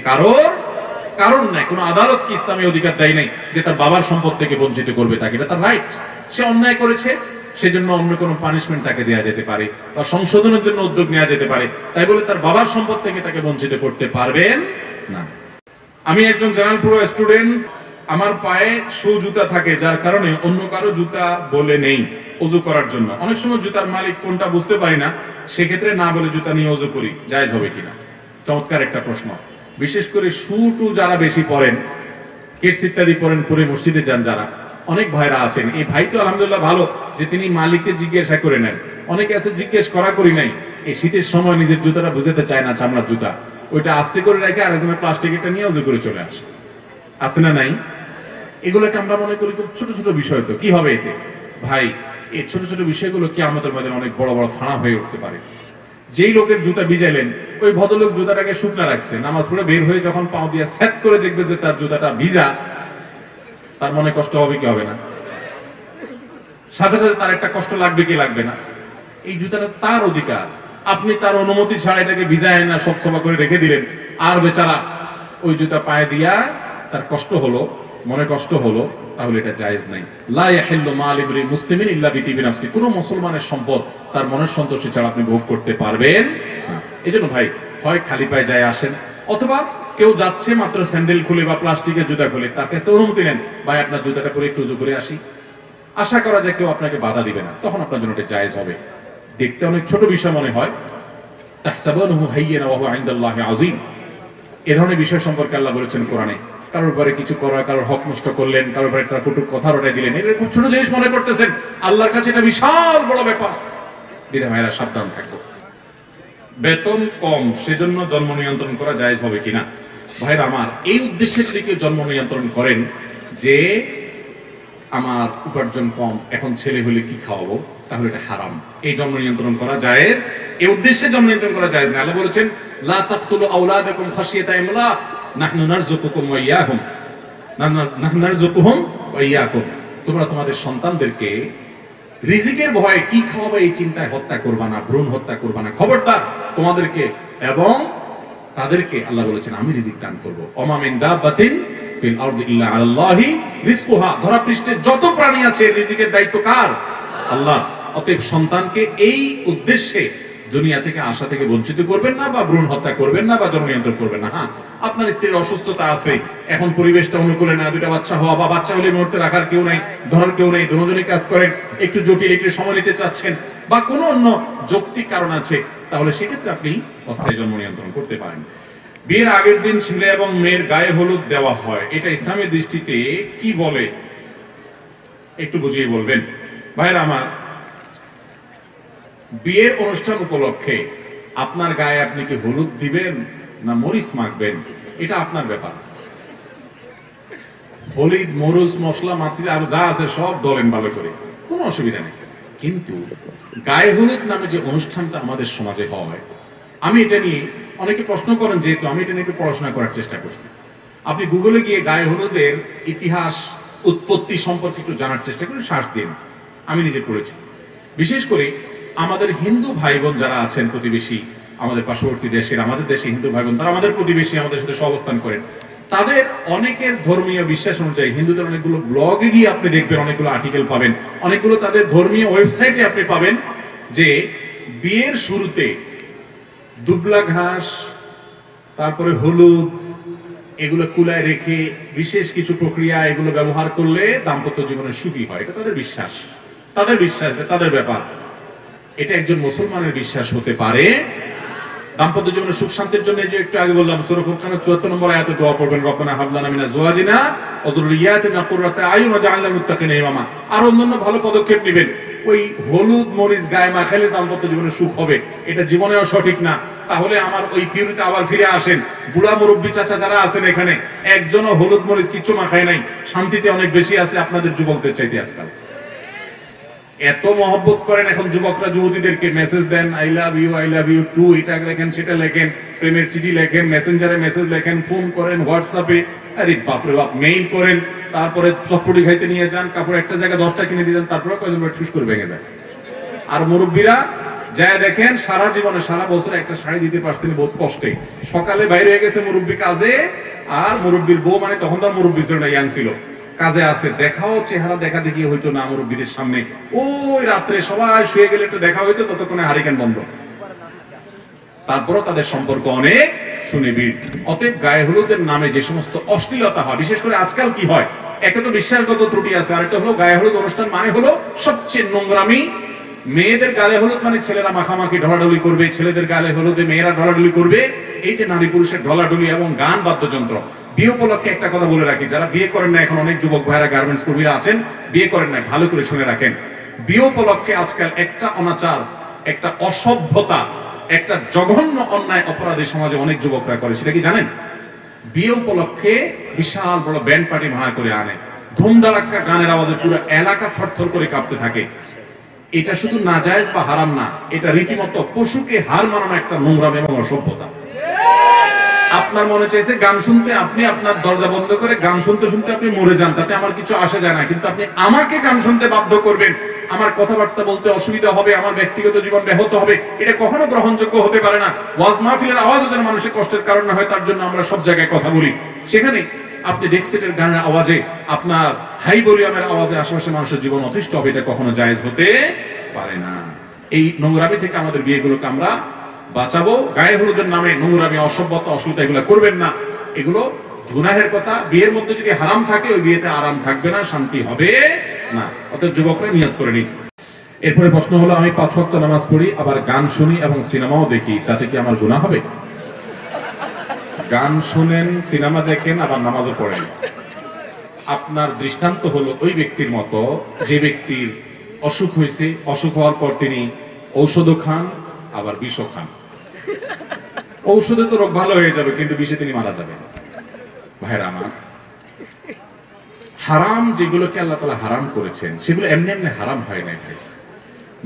কারণ নাই। কোন আদালত কি ইসলামী অধিকার দেয় নাই যে তার বাবার সম্পদ থেকে বঞ্চিত করবে তাকে, এটা তার রাইট। সে অন্যায় করেছে, সেজন্য অন্য কোনো পানিশমেন্ট তাকে দেওয়া যেতে পারে বা সংশোধনের জন্য উদ্যোগ নেওয়া যেতে পারে, তাই বলে তার বাবার সম্পদ থেকে তাকে বঞ্চিত করতে পারবেন না। আমি একজন জেনারেল পুরো স্টুডেন্ট, আমার পায়ে শু জুতা থাকে যার কারণে অন্য কারো জুতা বলে নেই ওযু করার জন্য। অনেক সময় জুতার মালিক কোনটা বুঝতে পারি না, সেক্ষেত্রে না বলে জুতা নিয়ে ওযু করি, জায়েজ হবে কিনা? চমৎকার একটা প্রশ্ন। বিশেষ করে শু টু যারা বেশি পরেন, কিডস ইত্যাদি পরেন, পরে মসজিদে যান যারা, অনেক ভাইরা আছেন, এই ভাই তো আলহামদুলিল্লাহ ভালো যে তিনি মালিককে জিজ্ঞাসা করে নেন। অনেকে আছে জিজ্ঞেস করি নাই, এই শীতের সময় নিজের জুতাটা বুঝাতে চায় না, চামড়ার জুতা, ওইটা আস্তে করে রেখে আরেকজনের প্লাস্টিকটা নিয়ে ওযু করে চলে আসে, আছে না নাই? এগুলোকে আমরা মনে করি খুব ছোট ছোট বিষয়, তো কি হবে এতে? ভাই এই ছোট ছোট বিষয়গুলো কি আমাদের মধ্যে অনেক বড় বড় ফানা হয়ে উঠতে পারে। যেই লোকের জুতা ভিজাইলেন, ওই ভদ্রলোক জুতাটাকে শুকনা রাখছে, নামাজ পড়ে বের হয়ে যখন পাও দিয়ে সেট করে দেখবে যে তার জুতাটা ভিজা, তার মনে কষ্ট হবে কি হবে না? সাথে সাথে তার একটা কষ্ট লাগবে কি লাগবে না? এই জুতাটা তার অধিকার, আপনি তার অনুমতি ছাড়া এটাকে ভিজায় না সব সভা করে রেখে দিলেন, আর বেচারা ওই জুতা পায়ে দিয়া তার কষ্ট হলো, মনে কষ্ট হলো, তাহলে এটা জায়েজ নাই। লা ইয়াহিল্লু মাল ইমরি মুসলিমিন ইল্লা বিতিবি নাফসি, কোন মুসলমানের সম্পদ তার মনের সন্তোষী ছাড়া আপনি ভোগ করতে পারবেন না। এজন্য ভাই হয় খালি পায়ে যায় আসেন, অথবা কেউ যাচ্ছে মাত্র স্যান্ডেল খুলে বা প্লাস্টিকের জুতা খুলে, তার কাছে অনুমতি নেন, ভাই আপনার জুতাটা পরে একটু উজু করে আসি, আশা করা যায় কেউ আপনাকে বাধা দিবে না, তখন আপনার জন্য এটা জায়েজ হবে। দেখতে অনেক ছোট বিষয় মনে হয়, তাহসাবুহু হাইয়্যানা ওয়া হুয়া ইনদাল্লাহি আযীম, এই ধরনের বিষয় সম্পর্কে আল্লাহ বলেছেন কোরআনে। কারোর পরে কিছু করা, কারোর হক নষ্ট করলেন, কারোর পরে একটা কটু কথা রটাই দিলেন, এটা খুব ছোট জিনিস মনে করতেছেন, আল্লাহর কাছে এটা বিশাল বড় ব্যাপার। দিদা ভাইরা সাবধান থাকবো। বেতন কম সেজন্য জন্ম নিয়ন্ত্রণ করা জায়েজ হবে কিনা? ভাইরা আমার, এই উদ্দেশ্যে যদি কেউ জন্ম নিয়ন্ত্রণ করেন যে আমার উপার্জন কম, এখন ছেলে হলে কি খাওয়াবো, তাহলে এটা হারাম। এই জন্ম নিয়ন্ত্রণ করা জায়েজ, এই উদ্দেশ্যে জন্ম নিয়ন্ত্রণ করা জায়েজ না। আল্লাহ বলেছেন লা তাকতুলু আওলাদাকুম খাশিয়াতা ইমলাক, নাহনু নারযুকুকুম ওয়া ইয়াহুম, নাহনু নারযুকুহুম ওয়া ইয়াকুম। তোমরা তোমাদের সন্তানদেরকে রিজিকের ভয়ে কি খাওয়াবে এই চিন্তায় হত্যা করবা না, ভ্রূণ হত্যা করবা না, খবরদার তোমাদেরকে। এবং তাদেরকে আল্লাহ বলেছেন আমি রিজিক দান করব। ওমা মিন দাব্বাতিন ফিল আরদি ইল্লা আলাল্লাহি রিজকুহা। ধরা পৃষ্ঠে যত প্রাণী আছে রিজিকের দায়িত্ব কার? আল্লাহ। অতএব সন্তানকে এই উদ্দেশ্যে দুনিয়া থেকে আশা থেকে বঞ্চিত করবেন না, বা ভ্রূণ হত্যা করবেন না, বা জন্ম নিয়ন্ত্রণ করবেন না। হ্যাঁ, আপনার স্ত্রীর অসুস্থতা আছে, এখন পরিবেশটা অনুকূলে না, দুটা বাচ্চা হওয়া, বা বাচ্চা হলে মুহূর্তে রাখার কেউ নাই, ধরার কেউ নেই, দুজনেই কাজ করেন, একটু জটিল, একটু সময় নিতে চাচ্ছেন, বা কোনো অন্য যৌক্তিক কারণ আছে, তাহলে সেক্ষেত্রে আপনি অস্থায়ী জন্ম নিয়ন্ত্রণ করতে পারেন। বিয়ের আগের দিন ছেলে এবং মেয়ের গায়ে হলুদ দেওয়া হয়, এটা ইসলামের দৃষ্টিতে কি বলে একটু বুঝিয়ে বলবেন। ভাইরা আমার, বিয়ের অনুষ্ঠান উপলক্ষে আপনার গায়ে আপনি কি হলুদ দিবেন না মরিচ মাখবেন, এটা আপনার ব্যাপার। হলুদ, মরিচ, মশলা, মাতৃ আর যা আছে সব ডলেন ভালো করে, কোনো অসুবিধা নেই। কিন্তু গায়ে হলুদ নামে যে অনুষ্ঠানটা আমাদের সমাজে হয়, আমি এটা নিয়ে অনেকে প্রশ্ন করেন, যেহেতু আমি এটা নিয়ে একটু পড়াশোনা করার চেষ্টা করছি। আপনি গুগলে গিয়ে গায়ে হলুদের ইতিহাস, উৎপত্তি সম্পর্কে একটু জানার চেষ্টা করে সার্চ দিন। আমি নিজে পড়েছি। বিশেষ করে আমাদের হিন্দু ভাই বোন যারা আছেন প্রতিবেশী, আমাদের পার্শ্ববর্তী দেশের, আমাদের দেশে হিন্দু ভাই বোন, তারা আমাদের প্রতিবেশী, আমাদের সাথে সহাবস্থান করেন, তাদের অনেকের ধর্মীয় বিশ্বাস অনুযায়ী হিন্দুদের অনেকগুলো ব্লগে গিয়ে আপনি দেখবেন, অনেকগুলো আর্টিকেল পাবেন, অনেকগুলো তাদের ধর্মীয় ওয়েবসাইটে আপনি পাবেন যে বিয়ের শুরুতে দুবলা ঘাস, তারপরে হলুদ, এগুলো কুলায় রেখে বিশেষ কিছু প্রক্রিয়া এগুলো ব্যবহার করলে দাম্পত্য জীবনে সুখী হয়। এটা তাদের বিশ্বাস, তাদের বিশ্বাস, তাদের ব্যাপার। এটা একজন মুসলমানের বিশ্বাস হতে পারে? দাম্পত্য জীবনে সুখ শান্তির জন্য যে একটু আগে বললাম, সূরা ফুরকানের 74 নম্বর আয়াতে দোয়া পড়বেন, রব্বানা হাব লানা মিন আজওয়াজিনা ওয়া যুররিয়াতিনা কুররাতা আয়ুন ওয়াজআলনা মুত্তাকিনা ইমামা। আর অন্যান্য ভালো পদক্ষেপ নেবেন। ওই হলুদ মরিচ গায়ে মাখালে দাম্পত্য জীবনে সুখ হবে, এটা জীবনেও সঠিক না। তাহলে আমার ওই থিওরিতে আবার ফিরে আসেন। বুড়া মুরব্বী চাচা যারা আছেন এখানে, একজনও হলুদ মরিচ কিচ্ছু মাখায় নাই, শান্তিতে অনেক বেশি আছে আপনাদের যুবকদের চাইতে আজকাল। এত মহব্বত করেন এখন যুবকরা যুবতীদেরকে, মেসেজ দেন, আই লাভ ইউ টু, এটা লেখেন, সেটা লেখেন, প্রেমের চিঠি লেখেন, মেসেঞ্জারে মেসেজ লেখেন, ফোন করেন, হোয়াটসঅ্যাপে, আরে বাপরে বাপ, মেইল করেন, তারপরে চটপটি খাইতে নিয়ে যান, কাপড় একটা জায়গায় 10টা কিনে দিয়ে যান, তারপরে কয়েকজন ঠুস করে ভেঙে যায়। আর মুরব্বীরা যায় দেখেন সারা জীবনে, সারা বছর একটা শাড়ি দিতে পারছেন বহুত কষ্টে, সকালে বাইরে হয়ে গেছে মুরব্বী কাজে, আর মুরব্বীর বউ, মানে তখন তার মুরব্বী ছিল না, ইয়াং ছিল, কাজে আছে, দেখাও চেহারা দেখা দেখি হইতো না মুরব্বীদের সামনে। ওই রাত্রে সবাই শুয়ে গেলে একটু দেখা হইতো, ততক্ষণে হারিকেন বন্ধ, তারপরও তাদের সম্পর্ক অনেক সুনিবিড়। অতএব গায়ে হলুদের নামে যে সমস্ত অশ্লীলতা হয়, বিশেষ করে আজকাল কি হয়, একে তো বিশ্বাসগত ত্রুটি আছে, আর একটা হলো গায়ে হলুদ অনুষ্ঠান মানে হলো সবচেয়ে নোংরামি। মেয়েদের গায়ে হলুদ মানে ছেলেরা মাখামাখি ঢলাঢলি করবে, ছেলেদের গায়ে হলুদে মেয়েরা ঢলাঢলি করবে, এই যে নারী পুরুষের ঢলাঢলি এবং গান বাদ্যযন্ত্র। বিয়ে উপলক্ষে একটা কথা বলে রাখি, যারা বিয়ে করেন না, এখন অনেক যুবক ভাইরা গার্মেন্টস কর্মীরা আছেন, বিয়ে করেন না, ভালো করে শুনে রাখেন। বিয়ে উপলক্ষে আজকাল একটা অনাচার, একটা অসভ্যতা, একটা জঘন্য অন্যায় অপরাধী সমাজে অনেক যুবকরা করে, সেটা কি জানেন? বিয়ে উপলক্ষে বিশাল বড় ব্যান্ড পার্টি ভাড়া করে আনে, ধুমধাড়াক্কা গানের আওয়াজে পুরো এলাকা থরথর করে কাঁপতে থাকে। এটা শুধু নাজায়েজ বা হারাম না, এটা রীতিমতো পশুকে হার মানানো একটা নোংরাম এবং অসভ্যতা। আপনার মনে চাইছে গান শুনতে, আপনি আপনার দরজা বন্ধ করে গান শুনতে শুনতে আপনি মরে যান, তাতে আমার কিছু আসে যায় না, কিন্তু আপনি আমাকে গান শুনতে বাধ্য করবেন, আমার কথাবার্তা বলতে অসুবিধা হবে, আমার ব্যক্তিগত জীবন ব্যাহত হবে, এটা কখনো গ্রহণযোগ্য হতে পারে না। ওয়াজ মাহফিলের আওয়াজ ওদের মানুষের কষ্টের কারণ না হয়, তার জন্য আমরা সব জায়গায় কথা বলি, সেখানে আপনি ডেক্সেটের গানের আওয়াজে, আপনার হাই ভলিউমের আওয়াজে আশেপাশে মানুষের জীবন অতিষ্ঠ হবে, এটা কখনো জায়েজ হতে পারে না। এই নোংরামি থেকে আমাদের বিয়েগুলোকে আমরা বাঁচাবো। গায়ে হলুদের নামে নোংরামি, অসভ্যতা, অশ্লীলতা এগুলো করবেন না, এগুলো গুনাহের কথা। বিয়ের মধ্যে যদি হারাম থাকে, ওই বিয়েতে আরাম থাকবে না, শান্তি হবে না। অতএব যুবকরা নিয়ত করে নিন। এরপরে প্রশ্ন হলো, আমি 5 ওয়াক্ত নামাজ পড়ি, আবার গান শুনি এবং সিনেমাও দেখি, তাতে কি আমার গুনাহ হবে? গান শুনেন, সিনেমা দেখেন, আবার নামাজও পড়েন, আপনার দৃষ্টান্ত হলো ওই ব্যক্তির মতো যে ব্যক্তির অসুখ হয়েছে, অসুখ হওয়ার পর তিনি ঔষধও খান আবার বিষও খান। ঔষধে তো রোগ ভালো হয়ে যাবে, কিন্তু বিষে তিনি মারা যাবেন। ভাইরা আমার, হারাম যেগুলোকে আল্লাহ তাআলা হারাম করেছেন, সেগুলো এমনি এমনি হারাম হয় না।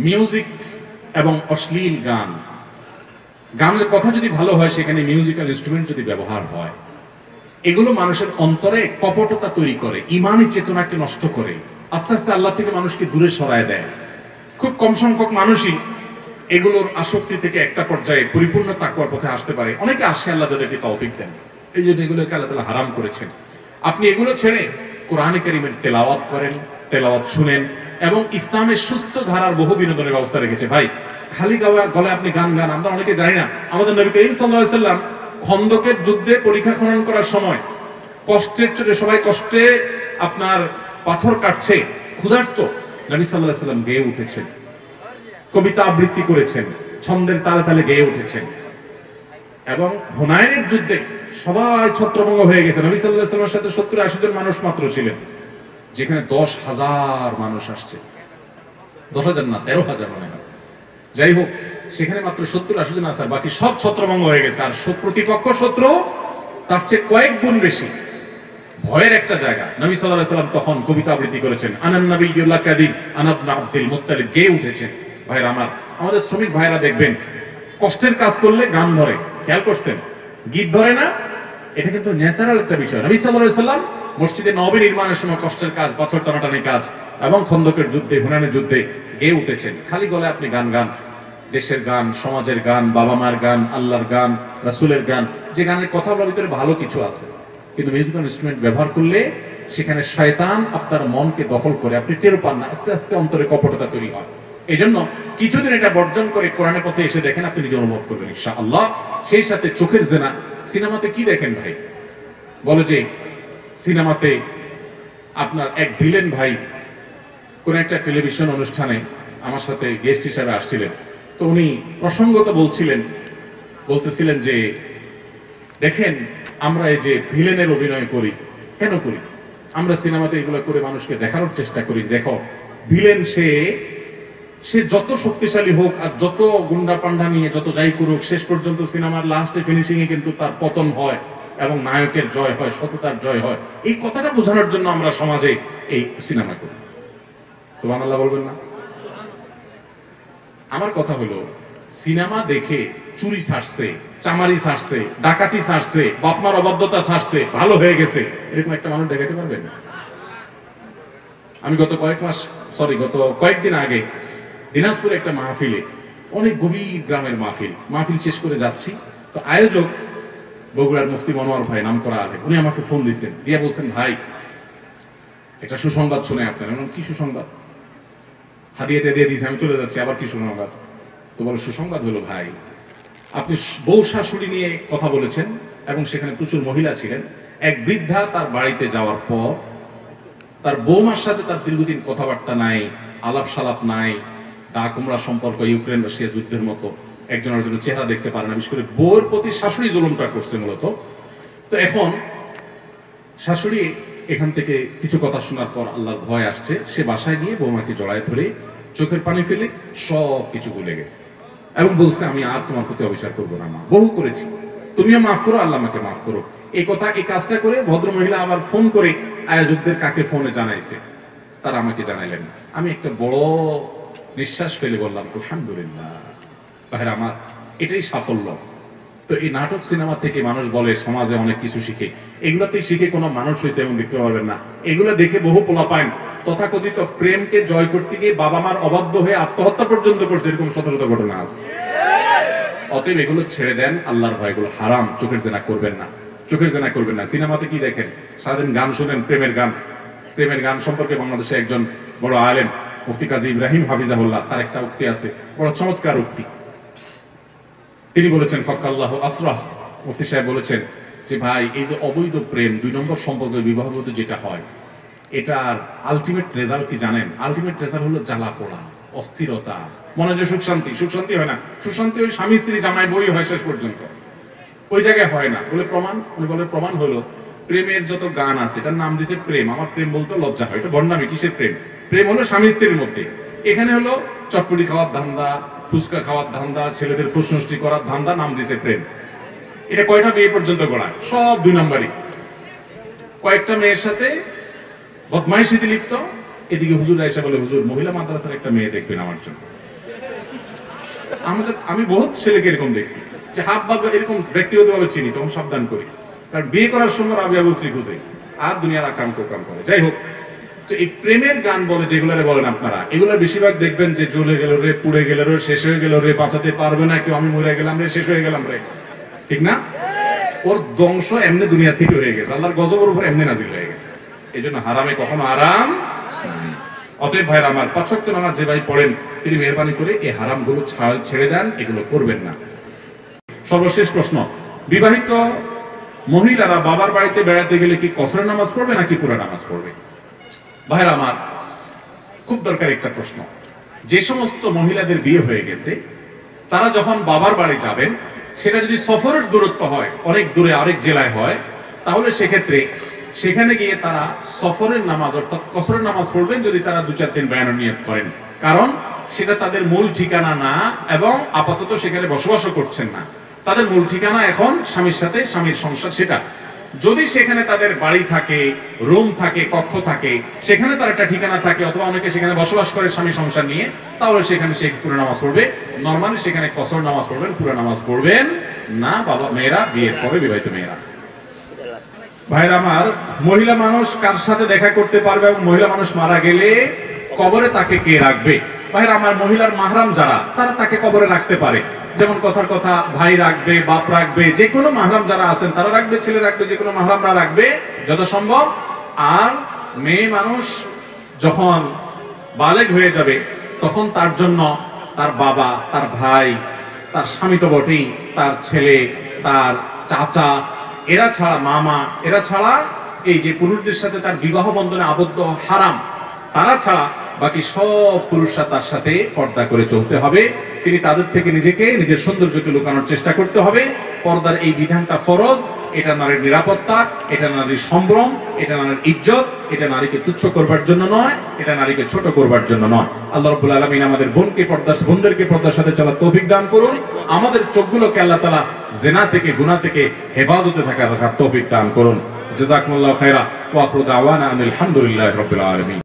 মিউজিক এবং অশ্লীল গান, গানের কথা যদি ভালো হয়, সেখানে মিউজিক্যাল ইনস্ট্রুমেন্ট যদি ব্যবহার হয়, এগুলো মানুষের অন্তরে কপটতা তৈরি করে, ইমানি চেতনাকে নষ্ট করে, আস্তে আস্তে আল্লাহ থেকে মানুষকে দূরে সরায় দেয়। খুব কম সংখ্যক মানুষই এগুলোর আসক্তি থেকে একটা পর্যায়ে পরিপূর্ণ তাকওয়ার পথে আসতে পারে। অনেকে আসে, আল্লাহ যাদেরকে তৌফিক দেন। এই জন্য এগুলোকে আল্লাহ তাআলা হারাম করেছেন। আপনি এগুলো ছেড়ে কোরআনে কারীমের তেলাওয়াত করেন, তেলাওয়াত শুনেন, এবং ইসলামের সুস্থ ধারার বহু বিনোদনের ব্যবস্থা রেখেছে। ভাই, খালি গলায় আপনি গান গান, আমরা অনেকে জানি না, আমাদের নবী করিম সাল্লাল্লাহু আলাইহি সাল্লাম খন্দকের যুদ্ধে পরীক্ষা খনন করার সময় কষ্টের চোটে, সবাই কষ্টে আপনার পাথর কাটছে, ক্ষুধার্ত, নবী সাল্লাল্লাহু আলাইহি সাল্লাম গেয়ে উঠেছেন, কবিতা আবৃত্তি করেছেন, ছন্দের তালে তালে গেয়ে উঠেছেন। এবং হুনাইনের যুদ্ধে সবাই ছত্রভঙ্গ হয়ে গেছে। নবী সাল্লাল্লাহু আলাইহি সাল্লামের সাথে 70-80 জন মানুষ মাত্র ছিলেন, যেখানে 10,000 মানুষ আসছে। 10,000 না, 13,000 মনে হয়। যাই হোক, সেখানে মাত্র 70-80 জন আছে, বাকি সব ছত্রভঙ্গ হয়ে গেছে। আর প্রতিপক্ষ শত্রু তার চেয়ে কয়েক গুণ বেশি। ভয়ের একটা জায়গা। নবী সাল্লাল্লাহু আলাইহি সাল্লাম তখন কবিতা আবৃত্তি করেছেন, আনান নাবিয়্যুল লাকাযিব আনা ইবনে আব্দুল মুত্তালিব, গেয়ে উঠেছেন। ভাইরা আমার, আমাদের শ্রমিক ভাইরা দেখবেন কষ্টের কাজ করলে গান ধরে, খেয়াল করছেন? গীত ধরে না, এটা কিন্তু ন্যাচারাল একটা বিষয়। নবী সাল্লাল্লাহু আলাইহি সাল্লাম মসজিদে নববী নির্মাণের সময় কষ্টের কাজ, পাথর টানাটানি কাজ, এবং খন্দকের যুদ্ধে, হুনাইনের যুদ্ধে গেয়ে উঠেছেন। খালি গলায় আপনি গান গান, দেশের গান, সমাজের গান, বাবা মার গান, আল্লাহর গান, রাসূলের গান, যে গানের কথাগুলোর ভিতরে ভালো কিছু আছে, কিন্তু মিউজিক্যাল ইনস্ট্রুমেন্ট ব্যবহার করলে সেখানে শয়তান আপনার মনকে দখল করে, আপনি টের পান না, আস্তে আস্তে অন্তরে কপটতা তৈরি হয়। এই জন্য কিছুদিন এটা বর্জন করে কোরআনের পথে এসে দেখেন, আপনি নিজে অনুভব করবেন ইনশাআল্লাহ। সেই সাথে চোখের জেনা। সিনেমাতে কি দেখেন ভাই? বলে যে সিনেমাতে আপনার এক ভিলেন ভাই কোন একটা টেলিভিশন অনুষ্ঠানে আমার সাথে গেস্ট হিসেবে আসছিলেন। তো উনি প্রসঙ্গত বলতেছিলেন যে দেখেন, আমরা এই যে ভিলেনের অভিনয় করি, কেন করি? আমরা সিনেমাতে এগুলো করে মানুষকে দেখানোর চেষ্টা করি, দেখো ভিলেন সে যত শক্তিশালী হোক আর যত গুন্ডা পান্ডা নিয়ে যত যাই করুক, শেষ পর্যন্ত সিনেমার লাস্টে ফিনিশিং এ কিন্তু তার পতন হয় এবং নায়কের জয় হয়, সততার জয় হয়। এই কথাটা বোঝানোর জন্য আমরা সমাজে এই সিনেমা করি। সুবহানাল্লাহ বলবেন না? আমার কথা হলো, সিনেমা দেখে চুরি ছাড়ছে, চামারি ছাড়ছে, ডাকাতি ছাড়ছে, বাপমার অবাধ্যতা ছাড়ছে, ভালো হয়ে গেছে, এরকম একটা মানুষ দেখাতে পারবেন? আমি গত কয়েকদিন আগে দিনাজপুরে একটা মাহফিলে, অনেক গভীর গ্রামের মাহফিল শেষ করে যাচ্ছি, তো আয়োজক বগুড়ার মুফতি মনোয়ার ভাই, নাম করা আলেম, উনি আমাকে ফোন দিয়েছেন, দিয়ে বলছেন, ভাই একটা সুসংবাদ শুনে আপনার। কি সুসংবাদ? হাদিয়াটা দিয়ে দিয়েছে, আমি চলে যাচ্ছি, আবার কি সুসংবাদ? তো বলে, সুসংবাদ হলো ভাই, আপনি বউ শাশুড়ি নিয়ে কথা বলেছেন এবং সেখানে প্রচুর মহিলা ছিলেন। এক বৃদ্ধা তার বাড়িতে যাওয়ার পর তার বৌমার সাথে তার দীর্ঘদিন কথাবার্তা নাই, আলাপ সালাপ নাই, ডা কুমড়া সম্পর্ক, ইউক্রেন রাশিয়া যুদ্ধের মতো, একজন আরেকজনের চেহারা দেখতে পারে না। বিশেষ করে বউয়ের প্রতি শাশুড়ি জুলুমটা করছে মূলত। তো এখন শাশুড়ি এখান থেকে কিছু কথা শোনার পর আল্লাহর ভয় আসছে, সে বাসায় গিয়ে বৌমাকে জড়ায় ধরে চোখের পানি ফেলে সব কিছু ভুলে গেছে এবং বলছে, আমি আর তোমার প্রতি অবিচার করবো না, মা, বহু করেছি, তুমিও মাফ করো, আল্লাহ আমাকে মাফ করো। এই কাজটা করে ভদ্র মহিলা আবার ফোন করে আয়োজকদের কাকে ফোনে জানাইছে, তারা আমাকে জানাইলেন। আমি একটা বড় নিঃশ্বাস ফেলে বললাম, আলহামদুলিল্লাহ। ভাইরা আমার, এটাই সাফল্য। তো এই নাটক সিনেমা থেকে মানুষ বলে সমাজে অনেক কিছু শিখে, এগুলাতেই শিখে কোনো মানুষ হয়েছে এবং দেখতে পারবেন না। এগুলা দেখে বহু পোলাপাইন তথাকথিত প্রেমকে জয় করতে গিয়ে বাবা মার অবাধ্য হয়ে আত্মহত্যা পর্যন্ত করছে, এরকম শত শত ঘটনা আছে। অতএব এগুলো ছেড়ে দেন, আল্লাহর ভয়, এগুলো হারাম। চোখের জেনা করবেন না। সিনেমাতে কি দেখেন? সারাদিন গান শুনেন, প্রেমের গান সম্পর্কে বাংলাদেশে একজন বড় আলেম মুফতি কাজী ইব্রাহিম হাফিজাহুল্লাহ, তার একটা উক্তি আছে, বড় চমৎকার উক্তি। তিনি বলেছেন, ফাক্কাল্লাহু আসরাহ, মুফতি সাহেব বলেছেন যে ভাই, এই যে অবৈধ প্রেম, 2 নম্বর সম্পর্ক, বিবাহের মধ্যে যেটা হয়, এটার আলটিমেট রেজাল্ট কি জানেন? আলটিমেট রেজাল্ট হলো জ্বালা পোড়া, অস্থিরতা, মনে যে সুখ শান্তি হয় না। সুখ শান্তি ওই স্বামী স্ত্রী জামাই বই হয় শেষ পর্যন্ত, ওই জায়গায় হয় না। বলে প্রমাণ? উনি বলে, প্রমাণ হলো প্রেমের যত গান আছে, এটার নাম দিয়েছে প্রেম। আমার প্রেম বলতে লজ্জা হয়, এটা ভণ্ডামি। কিসের প্রেম? প্রেম হলো স্বামী স্ত্রীর মধ্যে। এখানে হলো চটপটি খাওয়ার ধান্দা, ফুচকা খাওয়ার ধান্দা, ছেলেদের ফুসনষ্টি করার ধান্দা, নাম দিয়েছে প্রেম। এটা কয়টা বিয়ে পর্যন্ত গড়ায়? সব 2 নম্বরই। কয়েকটা মেয়ের সাথে বদমাইশিতে লিপ্ত। এদিকে হুজুর এসে বলে, হুজুর মহিলা মাদ্রাসার একটা মেয়ে দেখবেন আমার জন্য। আমি বহুত ছেলেকে এরকম দেখছি, যে হাত বাদ এরকম ব্যক্তিগতভাবে চিনি, তখন সাবধান করি। কারণ বিয়ে করার সময় রাবিয়া বলছি খুঁজে আর দুনিয়ার কাম করে। যাই হোক, তো এই প্রেমের গান বলে যেগুলারে বলেন আপনারা, এগুলো বেশিরভাগ দেখবেন যে জ্বলে গেল রে, পুড়ে গেল রে, শেষ হয়ে গেল রে, বাঁচাতে পারবে না কেউ, আমি মরে গেলাম রে, শেষ হয়ে গেলাম রে, ঠিক না? ওর ধ্বংস এমনি দুনিয়া থেকে হয়ে গেছে, আল্লাহর গজবের উপর এমনি নাজিল হয়ে গেছে। এই জন্য হারামে কখনো আরাম। অতএব ভাইরা আমার, 5 ওয়াক্ত নামাজ যে ভাই পড়েন তিনি মেহরবানি করে এই হারাম গুলো ছেড়ে দেন, এগুলো করবেন না। সর্বশেষ প্রশ্ন, বিবাহিত মহিলারা বাবার বাড়িতে বেড়াতে গেলে কি কসরের নামাজ পড়বে নাকি পুরা নামাজ পড়বে? ভাইরা আমার, খুব দরকার একটা প্রশ্ন। যে সমস্ত মহিলাদের বিয়ে হয়ে গেছে তারা যখন বাবার বাড়ি যাবেন, সেটা যদি সফরের দূরত্ব হয়, অনেক দূরে আরেক জেলায় হয়, তাহলে সেক্ষেত্রে সেখানে গিয়ে তারা সফরের নামাজ অর্থাৎ কসরের নামাজ পড়বেন যদি তারা 2-4 দিন বেড়ানোর নিয়ত করেন। কারণ সেটা তাদের মূল ঠিকানা না এবং আপাতত সেখানে বসবাসও করছেন না। তাদের মূল ঠিকানা এখন স্বামীর সাথে স্বামীর সংসার। সেটা যদি সেখানে তাদের বাড়ি থাকে, রুম থাকে, কক্ষ থাকে, সেখানে তার একটা ঠিকানা থাকে, অথবা অনেকে সেখানে বসবাস করে স্বামী সংসার নিয়ে, তাহলে সেখানে সে পুরো নামাজ পড়বে। নরমালি সেখানে কসর নামাজ পড়বেন, পুরো নামাজ পড়বেন না বাবা মেয়েরা, বিয়ের পরে বিবাহিত মেয়েরা। ভাইরা আমার, মহিলা মানুষ কার সাথে দেখা করতে পারবে এবং মহিলা মানুষ মারা গেলে কবরে তাকে কে রাখবে? ভাইরা আমার, মহিলার মাহরাম যারা, তারা তাকে কবরে রাখতে পারে। যেমন কথার কথা ভাই রাখবে, বাপ রাখবে, যে কোনো মাহরাম যারা আছেন তারা রাখবে, ছেলে রাখবে, যে কোনো মাহরামরা রাখবে যথাসম্ভব। আর মেয়ে মানুষ যখন বালেগ হয়ে যাবে তখন তার জন্য তার বাবা, তার ভাই, তার স্বামী তো বটেই, তার ছেলে, তার চাচা, এরা ছাড়া মামা, এরা ছাড়া এই যে পুরুষদের সাথে তার বিবাহ বন্ধনে আবদ্ধ হারাম, তারা ছাড়া বাকি সব পুরুষরা তার সাথে পর্দা করে চলতে হবে। তিনি তাদের থেকে নিজেকে, নিজের সৌন্দর্যকে লুকানোর চেষ্টা করতে হবে। পর্দার এই বিধানটা ফরজ। এটা নারীর নিরাপত্তা, এটা নারীর সম্ভ্রম, এটা নারীর ইজ্জত, এটা নারীকে তুচ্ছ করবার জন্য নয়, এটা নারীকে ছোট করবার জন্য নয়। আল্লাহ রাব্বুল আলামিন আমাদের বোনদেরকে পর্দার সাথে চলার তৌফিক দান করুন। আমাদের চোখগুলোকে আল্লাহ তাআলা জিনা থেকে, গুনাহ থেকে হেফাজতে থাকার তৌফিক দান করুন। জাযাকুমুল্লাহু খায়রা ওয়া আখিরু দাওয়ানা আলহামদুলিল্লাহি রাব্বিল আলামিন।